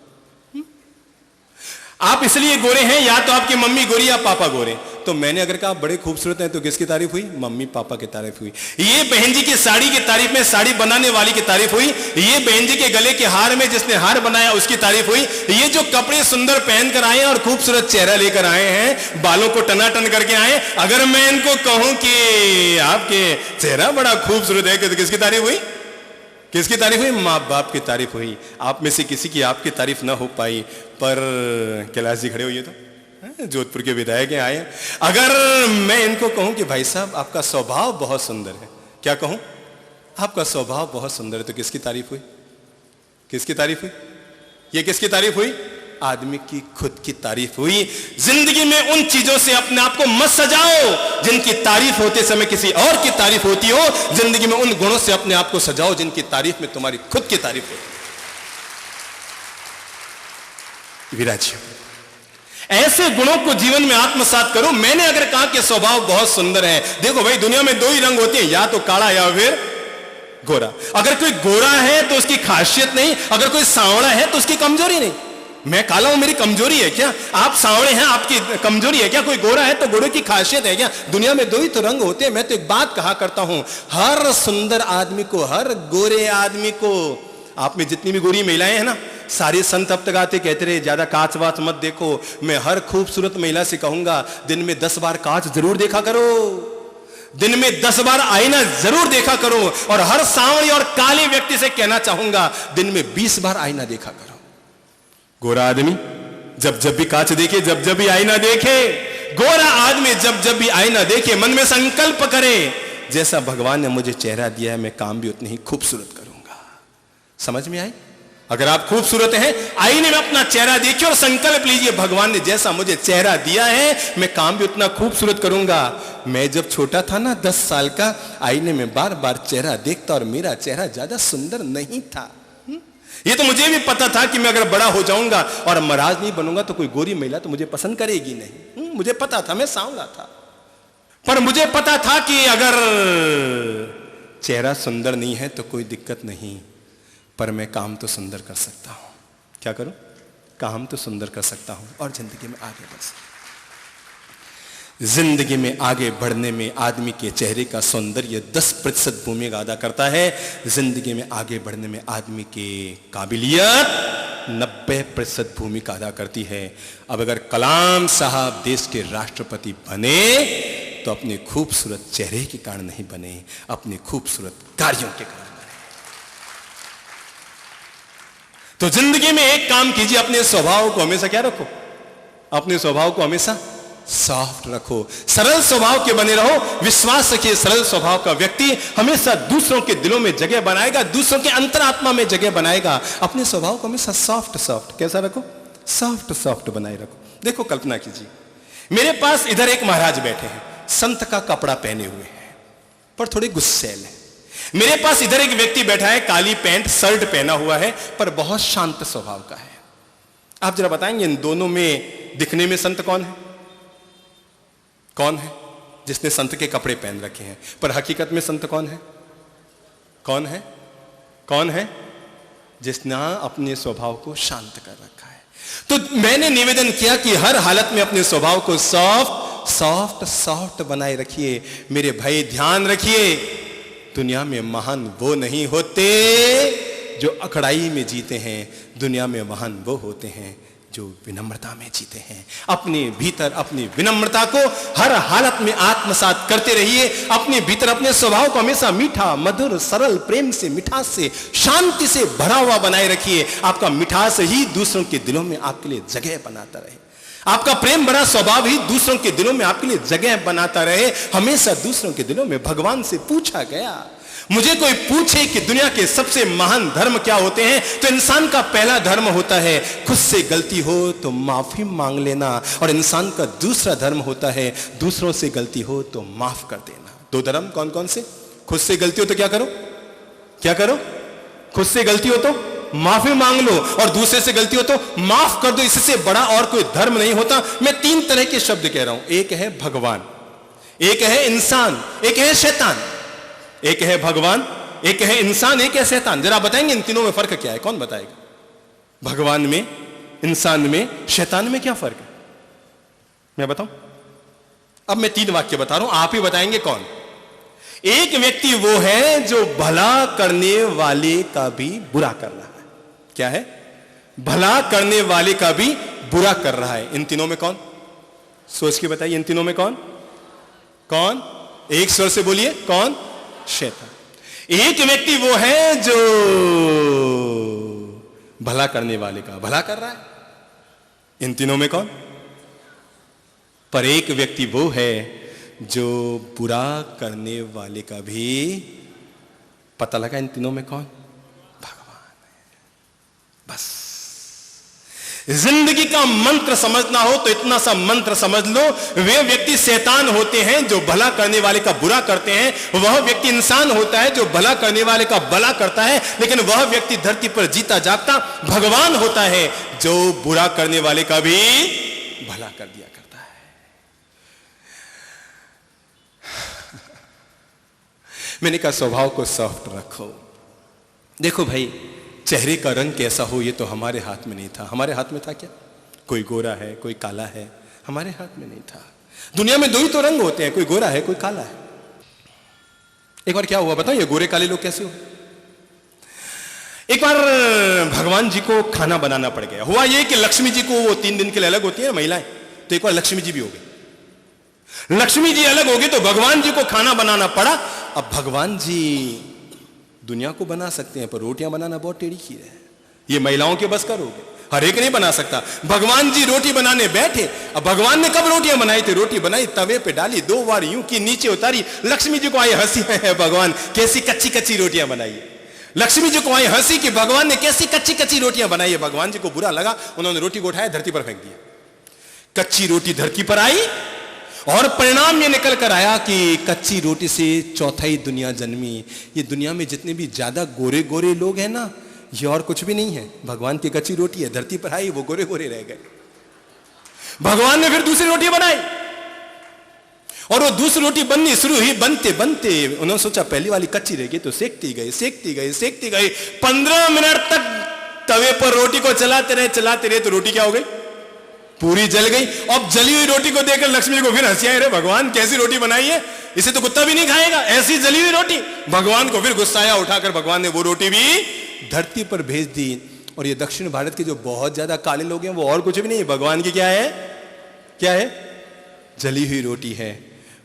आप इसलिए गोरे हैं, या तो आपकी मम्मी गोरी या पापा गोरे। तो मैंने अगर कहा आप बड़े खूबसूरत हैं, तो किसकी तारीफ हुई? मम्मी पापा की तारीफ हुई। ये बहन जी की साड़ी की तारीफ में साड़ी बनाने वाली की तारीफ हुई। ये बहन जी के गले के हार में जिसने हार बनाया उसकी तारीफ हुई। ये जो कपड़े सुंदर पहन कर आए और खूबसूरत चेहरा लेकर आए हैं, बालों को टनाटन करके आए, अगर मैं इनको कहूं कि आपके चेहरा बड़ा खूबसूरत है, तो किसकी तारीफ हुई? किसकी तारीफ हुई? माँ बाप की तारीफ हुई। आप में से किसी की आपकी तारीफ ना हो पाई, पर कैलाश जी खड़े हुए तो जोधपुर के विधायक आए। अगर मैं इनको कहूं कि भाई साहब आपका स्वभाव बहुत सुंदर है, क्या कहूं? आपका स्वभाव बहुत सुंदर है, तो किसकी तारीफ हुई? किसकी तारीफ हुई? ये किसकी तारीफ हुई? आदमी की खुद की तारीफ हुई। जिंदगी में उन चीजों से अपने आप को मत सजाओ जिनकी तारीफ होते समय किसी और की तारीफ होती हो। जिंदगी में उन गुणों से अपने आप को सजाओ जिनकी तारीफ में तुम्हारी खुद की तारीफ होती। विराज, ऐसे गुणों को जीवन में आत्मसात करो। मैंने अगर कहा कि स्वभाव बहुत सुंदर है, देखो भाई दुनिया में 2 ही रंग होते हैं, या तो काला या फिर गोरा। अगर कोई गोरा है तो उसकी खासियत नहीं, अगर कोई सांवला है तो उसकी कमजोरी नहीं। मैं काला हूं, मेरी कमजोरी है क्या? आप सांवले हैं, आपकी कमजोरी है क्या? कोई गोरा है तो गोरे की खासियत है क्या? दुनिया में दो ही तो रंग होते हैं। मैं तो एक बात कहा करता हूं, हर सुंदर आदमी को, हर गोरे आदमी को, आप में जितनी भी गोरी महिलाएं हैं ना, सारे संत अब तक आते कहते रहे ज्यादा कांच वाच मत देखो। मैं हर खूबसूरत महिला से कहूंगा, दिन में 10 बार कांच जरूर देखा करो, दिन में 10 बार आईना जरूर देखा करो। और हर सांवले और काले व्यक्ति से कहना चाहूंगा, दिन में 20 बार आईना देखा करो। गोरा आदमी जब जब भी कांच देखे, जब जब भी आईना देखे, गोरा आदमी जब जब भी आईना देखे, मन में संकल्प करे, जैसा भगवान ने मुझे चेहरा दिया है, मैं काम भी उतनी ही खूबसूरत करूंगा। समझ में आई? अगर आप खूबसूरत हैं, आईने में अपना चेहरा देखिए और संकल्प लीजिए, भगवान ने जैसा मुझे चेहरा दिया है, मैं काम भी उतना खूबसूरत करूंगा। मैं जब छोटा था ना, 10 साल का, आईने में बार बार चेहरा देखता और मेरा चेहरा ज्यादा सुंदर नहीं था। ये तो मुझे भी पता था कि मैं अगर बड़ा हो जाऊंगा और महाराज नहीं बनूंगा तो कोई गोरी महिला तो मुझे पसंद करेगी नहीं। मुझे पता था, मैं सांवला था, पर मुझे पता था कि अगर चेहरा सुंदर नहीं है तो कोई दिक्कत नहीं, पर मैं काम तो सुंदर कर सकता हूं। क्या करूं? काम तो सुंदर कर सकता हूं और जिंदगी में आगे बढ़ सकता हूं। जिंदगी में आगे बढ़ने में आदमी के चेहरे का सौंदर्य 10% भूमिका अदा करता है। जिंदगी में आगे बढ़ने में आदमी की काबिलियत 90% भूमिका अदा करती है। अब अगर कलाम साहब देश के राष्ट्रपति बने तो अपने खूबसूरत चेहरे के कारण नहीं बने, अपने खूबसूरत कार्यों के कारण बने। तो जिंदगी में एक काम कीजिए, अपने स्वभाव को हमेशा क्या रखो? अपने स्वभाव को हमेशा सॉफ्ट रखो, सरल स्वभाव के बने रहो। विश्वास रखिए, सरल स्वभाव का व्यक्ति हमेशा दूसरों के दिलों में जगह बनाएगा, दूसरों के अंतरात्मा में जगह बनाएगा। अपने स्वभाव को हमेशा सॉफ्ट कैसा रखो? सॉफ्ट बनाए रखो। देखो, कल्पना कीजिए, मेरे पास इधर एक महाराज बैठे हैं, संत का कपड़ा पहने हुए हैं, पर थोड़े गुस्सैल है। मेरे पास इधर एक व्यक्ति बैठा है, काली पैंट शर्ट पहना हुआ है, पर बहुत शांत स्वभाव का है। आप जरा बताएंगे, इन दोनों में दिखने में संत कौन है? कौन है जिसने संत के कपड़े पहन रखे हैं, पर हकीकत में संत कौन है? कौन है? कौन है? जिसने अपने स्वभाव को शांत कर रखा है। तो मैंने निवेदन किया कि हर हालत में अपने स्वभाव को सॉफ्ट बनाए रखिए। मेरे भाई ध्यान रखिए, दुनिया में महान वो नहीं होते जो अकड़ाई में जीते हैं, दुनिया में महान वो होते हैं जो विनम्रता में जीते हैं। अपने भीतर अपनी विनम्रता को हर हालत में आत्मसात करते रहिए। अपने भीतर अपने स्वभाव को हमेशा मीठा, मधुर, सरल, प्रेम से, मिठास से, शांति से भरा हुआ बनाए रखिए। आपका मिठास ही दूसरों के दिलों में आपके लिए जगह बनाता रहे। आपका प्रेम भरा स्वभाव ही दूसरों के दिलों में आपके लिए जगह बनाता रहे। हमेशा दूसरों के दिलों में भगवान से पूछा गया, मुझे कोई पूछे कि दुनिया के सबसे महान धर्म क्या होते हैं, तो इंसान का पहला धर्म होता है खुद से गलती हो तो माफी मांग लेना, और इंसान का दूसरा धर्म होता है दूसरों से गलती हो तो माफ कर देना। 2 धर्म कौन कौन से? खुद से गलती हो तो क्या करो? क्या करो? खुद से गलती हो तो माफी मांग लो, और दूसरे से गलती हो तो माफ कर दो। इससे बड़ा और कोई धर्म नहीं होता। मैं 3 तरह के शब्द कह रहा हूं, एक है भगवान, एक है इंसान, एक है शैतान। एक है भगवान, एक है इंसान, एक है शैतान। जरा बताएंगे इन तीनों में फर्क क्या है? कौन बताएगा? भगवान में, इंसान में, शैतान में क्या फर्क है? मैं बताऊं? अब मैं 3 वाक्य बता रहा हूं, आप ही बताएंगे कौन। एक व्यक्ति वो है जो भला करने वाले का भी बुरा कर रहा है। क्या है? भला करने वाले का भी बुरा कर रहा है। इन तीनों में कौन? सोच के बताइए, इन तीनों में कौन? कौन? एक स्वर से बोलिए, कौन? शैतान। एक व्यक्ति वो है जो भला करने वाले का भला कर रहा है। इन तीनों में कौन? पर एक व्यक्ति वो है जो बुरा करने वाले का भी, पता लगा इन तीनों में कौन? भगवान है। बस जिंदगी का मंत्र समझना हो तो इतना सा मंत्र समझ लो, वे व्यक्ति शैतान होते हैं जो भला करने वाले का बुरा करते हैं, वह व्यक्ति इंसान होता है जो भला करने वाले का भला करता है, लेकिन वह व्यक्ति धरती पर जीता जागता भगवान होता है जो बुरा करने वाले का भी भला कर दिया करता है। मैंने कहा स्वभाव को सॉफ्ट रखो। देखो भाई, चेहरे का रंग कैसा हो ये तो हमारे हाथ में नहीं था। हमारे हाथ में था क्या? कोई गोरा है, कोई काला है, हमारे हाथ में नहीं था। दुनिया में दो ही तो रंग होते हैं, कोई गोरा है, कोई काला है। एक बार क्या हुआ बताओ, ये गोरे काले लोग कैसे हो? एक बार भगवान जी को खाना बनाना पड़ गया। हुआ ये कि लक्ष्मी जी को, वो 3 दिन के लिए अलग होती है महिलाएं, तो एक बार लक्ष्मी जी भी हो गई। लक्ष्मी जी अलग हो गई तो भगवान जी को खाना बनाना पड़ा। अब भगवान जी दुनिया को बना सकते हैं, पर रोटियां बनाना बहुत टेढ़ी खीर है। ये महिलाओं के बस का रोग है, हर एक नहीं बना सकता। भगवान जी रोटी बनाने बैठे। अब भगवान ने कब रोटियां बनाई थी? रोटी बनाई, तवे पे डाली, 2 बार यूं की, नीचे उतारी। लक्ष्मी जी को आई हंसी है, भगवान कैसी कच्ची कच्ची रोटियां बनाई है। लक्ष्मी जी को आई हंसी कि भगवान ने कैसी कच्ची कच्ची रोटियां बनाई है। भगवान जी को बुरा लगा, उन्होंने रोटी को उठाया, धरती पर फेंक दिया। कच्ची रोटी धरती पर आई और परिणाम ये निकल कर आया कि कच्ची रोटी से चौथाई दुनिया जन्मी। ये दुनिया में जितने भी ज्यादा गोरे गोरे लोग हैं ना, ये और कुछ भी नहीं है, भगवान की कच्ची रोटी है। धरती पर आई, वो गोरे गोरे रह गए। भगवान ने फिर दूसरी रोटी बनाई और वो दूसरी रोटी बननी शुरू हुई। बनते बनते उन्होंने सोचा पहली वाली कच्ची रह गई, तो सेकती गए, सेकती गए, सेकती गए। 15 मिनट तक तवे पर रोटी को चलाते रहे तो रोटी क्या हो गई? पूरी जल गई। अब जली हुई रोटी को देखकर लक्ष्मी जी को फिर हंसी आई, रे भगवान कैसी रोटी बनाई है, इसे तो कुत्ता भी नहीं खाएगा, ऐसी जली हुई रोटी। भगवान को फिर गुस्सा आया, उठाकर भगवान ने वो रोटी भी धरती पर भेज दी। और ये दक्षिण भारत के जो बहुत ज्यादा काले लोग हैं, वो और कुछ भी नहीं, भगवान की क्या है? क्या है? जली हुई रोटी है।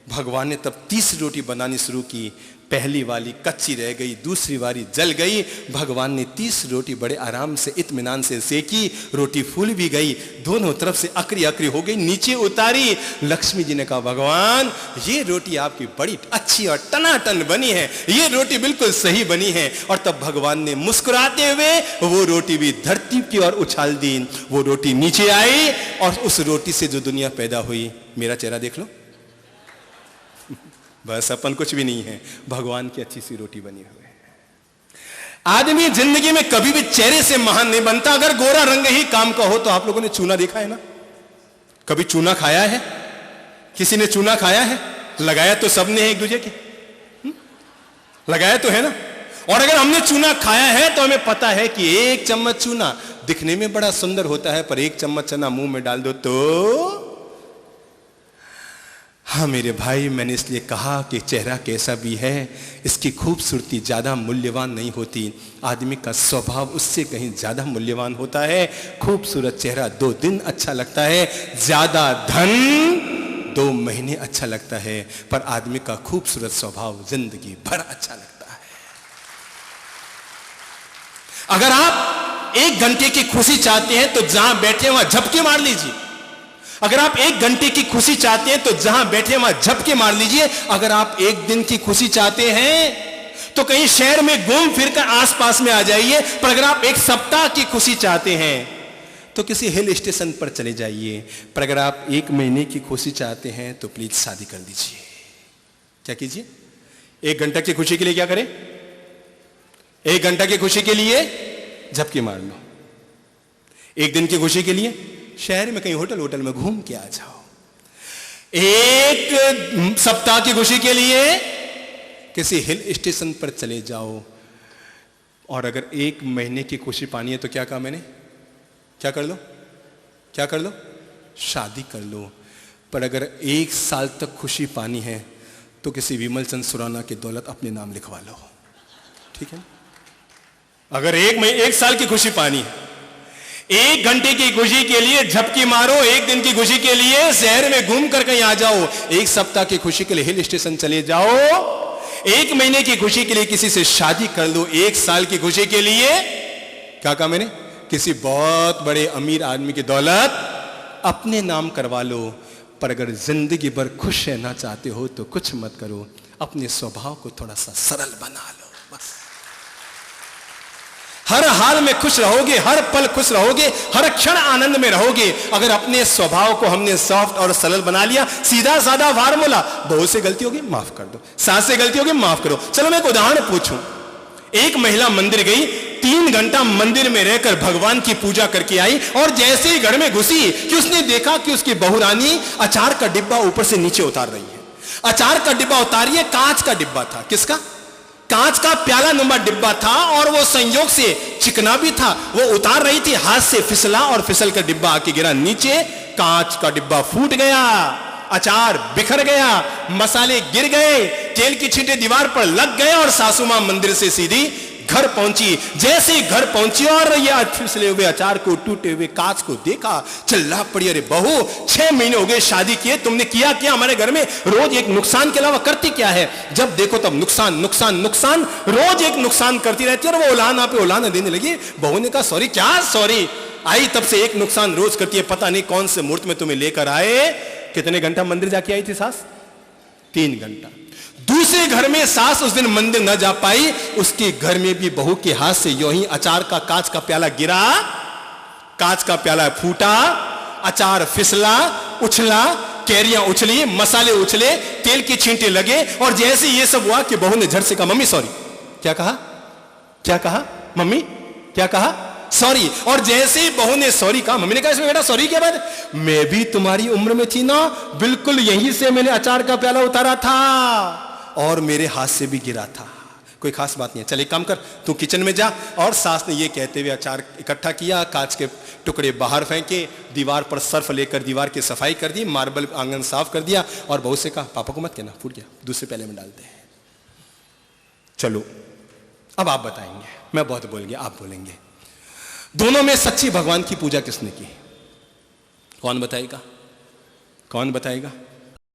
भगवान ने तब तीसरी रोटी बनानी शुरू की। पहली वाली कच्ची रह गई, दूसरी वाली जल गई। भगवान ने तीसरी रोटी बड़े आराम से इत्मीनान से सेकी। रोटी फूल भी गई, दोनों तरफ से अकरी अकरी हो गई, नीचे उतारी। लक्ष्मी जी ने कहा, भगवान ये रोटी आपकी बड़ी अच्छी और टनाटन बनी है, ये रोटी बिल्कुल सही बनी है। और तब भगवान ने मुस्कुराते हुए वो रोटी भी धरती की ओर उछाल दी। वो रोटी नीचे आई और उस रोटी से जो दुनिया पैदा हुई, मेरा चेहरा देख लो, बस अपन कुछ भी नहीं है, भगवान की अच्छी सी रोटी बनी हुई है। आदमी जिंदगी में कभी भी चेहरे से महान नहीं बनता। अगर गोरा रंग ही काम का हो तो आप लोगों ने चूना देखा है ना? कभी चूना खाया है? किसी ने चूना खाया है? लगाया तो सबने है एक दूसरे के, लगाया तो है ना। और अगर हमने चूना खाया है तो हमें पता है कि 1 चम्मच चूना दिखने में बड़ा सुंदर होता है, पर 1 चम्मच चना मुंह में डाल दो तो। हाँ मेरे भाई, मैंने इसलिए कहा कि चेहरा कैसा भी है, इसकी खूबसूरती ज्यादा मूल्यवान नहीं होती। आदमी का स्वभाव उससे कहीं ज्यादा मूल्यवान होता है। खूबसूरत चेहरा 2 दिन अच्छा लगता है, ज्यादा धन 2 महीने अच्छा लगता है, पर आदमी का खूबसूरत स्वभाव जिंदगी भर अच्छा लगता है। अगर आप 1 घंटे की खुशी चाहते हैं तो जहां बैठे वहां झपके मार लीजिए। अगर आप 1 घंटे की खुशी चाहते हैं तो जहां बैठे वहां झपके मार लीजिए। अगर आप 1 दिन की खुशी चाहते हैं तो कहीं शहर में घूम फिर कर आसपास में आ जाइए। पर अगर आप 1 सप्ताह की खुशी चाहते हैं तो किसी हिल स्टेशन पर चले जाइए। पर अगर आप 1 महीने की खुशी चाहते हैं तो प्लीज शादी कर लीजिए। क्या कीजिए? 1 घंटा की खुशी के लिए क्या करें? 1 घंटा की खुशी के लिए झपकी मार लो। 1 दिन की खुशी के लिए शहर में कहीं होटल में घूम के आ जाओ। 1 सप्ताह की खुशी के लिए किसी हिल स्टेशन पर चले जाओ। और अगर 1 महीने की खुशी पानी है तो क्या कहा मैंने? क्या कर लो? क्या कर लो? शादी कर लो। पर अगर 1 साल तक खुशी पानी है तो किसी विमल चंद सुराना की दौलत अपने नाम लिखवा लो। ठीक है? अगर 1 साल की खुशी पानी है, 1 घंटे की खुशी के लिए झपकी मारो, 1 दिन की खुशी के लिए शहर में घूम कर कहीं आ जाओ, 1 सप्ताह की खुशी के लिए हिल स्टेशन चले जाओ, 1 महीने की खुशी के लिए किसी से शादी कर लो, 1 साल की खुशी के लिए क्या कहा मैंने? किसी बहुत बड़े अमीर आदमी की दौलत अपने नाम करवा लो। पर अगर जिंदगी भर खुश रहना चाहते हो तो कुछ मत करो, अपने स्वभाव को थोड़ा सा सरल बना लो। बस हर हाल में खुश रहोगे, हर पल खुश रहोगे, हर क्षण आनंद में रहोगे। अगर अपने स्वभाव को हमने सॉफ्ट और सरल बना लिया, सीधा साधा फार्मूला, बहुत से गलती होगी माफ कर दो, 7 से गलती होगी माफ करो। चलो मैं एक उदाहरण पूछूं। एक महिला मंदिर गई, 3 घंटा मंदिर में रहकर भगवान की पूजा करके आई, और जैसे ही घर में घुसी कि उसने देखा कि उसकी बहुरानी अचार का डिब्बा ऊपर से नीचे उतार रही है। अचार का डिब्बा उतारिए, कांच का डिब्बा था। किसका? कांच का प्याला नुमा डिब्बा था और वो संयोग से चिकना भी था। वो उतार रही थी, हाथ से फिसला और फिसल कर डिब्बा आके गिरा नीचे। कांच का डिब्बा फूट गया, अचार बिखर गया, मसाले गिर गए, तेल की छींटे दीवार पर लग गए और सासू मां मंदिर से सीधी घर पहुंची। जैसे ही घर पहुंची और ये फिसले हुए अचार को, टूटे हुए कांच को देखा, चिल्ला पड़ी, अरे बहू 6 महीने हो गए शादी किए, तुमने किया क्या हमारे घर में? रोज एक नुकसान के अलावा करती क्या है? जब देखो तब नुकसान नुकसान नुकसान, रोज एक नुकसान करती रहती है। और वो उलाहना पे उलाहना देने लगी। बहू ने कहा सॉरी। क्या सॉरी? आई तब से एक नुकसान रोज करती है, पता नहीं कौन से मुहूर्त में तुम्हें लेकर आए। कितने घंटा मंदिर जाके आई थी सास? 3 घंटा। दूसरे घर में सास उस दिन मंदिर न जा पाई, उसके घर में भी बहू के हाथ से यूं ही अचार का कांच का प्याला गिरा, कांच का प्याला फूटा, अचार फिसला, उछला, कैरियां उछली, मसाले उछले, तेल के छींटे लगे। और जैसे ये सब हुआ कि बहू ने झट से कहा मम्मी सॉरी। क्या कहा? क्या कहा? मम्मी क्या कहा? सॉरी। और जैसे ही बहू ने सॉरी कहा, मम्मी ने कहा इसमें बेटा सॉरी क्या बात? मैं भी तुम्हारी उम्र में थी ना, बिल्कुल यहीं से मैंने अचार का प्याला उतारा था और मेरे हाथ से भी गिरा था, कोई खास बात नहीं है। चल एक काम कर, तू किचन में जा। और सास ने ये कहते हुए अचार इकट्ठा किया, कांच के टुकड़े बाहर फेंके, दीवार पर सर्फ लेकर दीवार की सफाई कर दी, मार्बल आंगन साफ कर दिया और बहू से कहा पापा को मत कहना, फूट गया, दूसरे प्याले में डालते हैं। चलो अब आप बताएंगे, मैं बहुत बोल गया, आप बोलेंगे। दोनों में सच्ची भगवान की पूजा किसने की? कौन बताएगा? कौन बताएगा?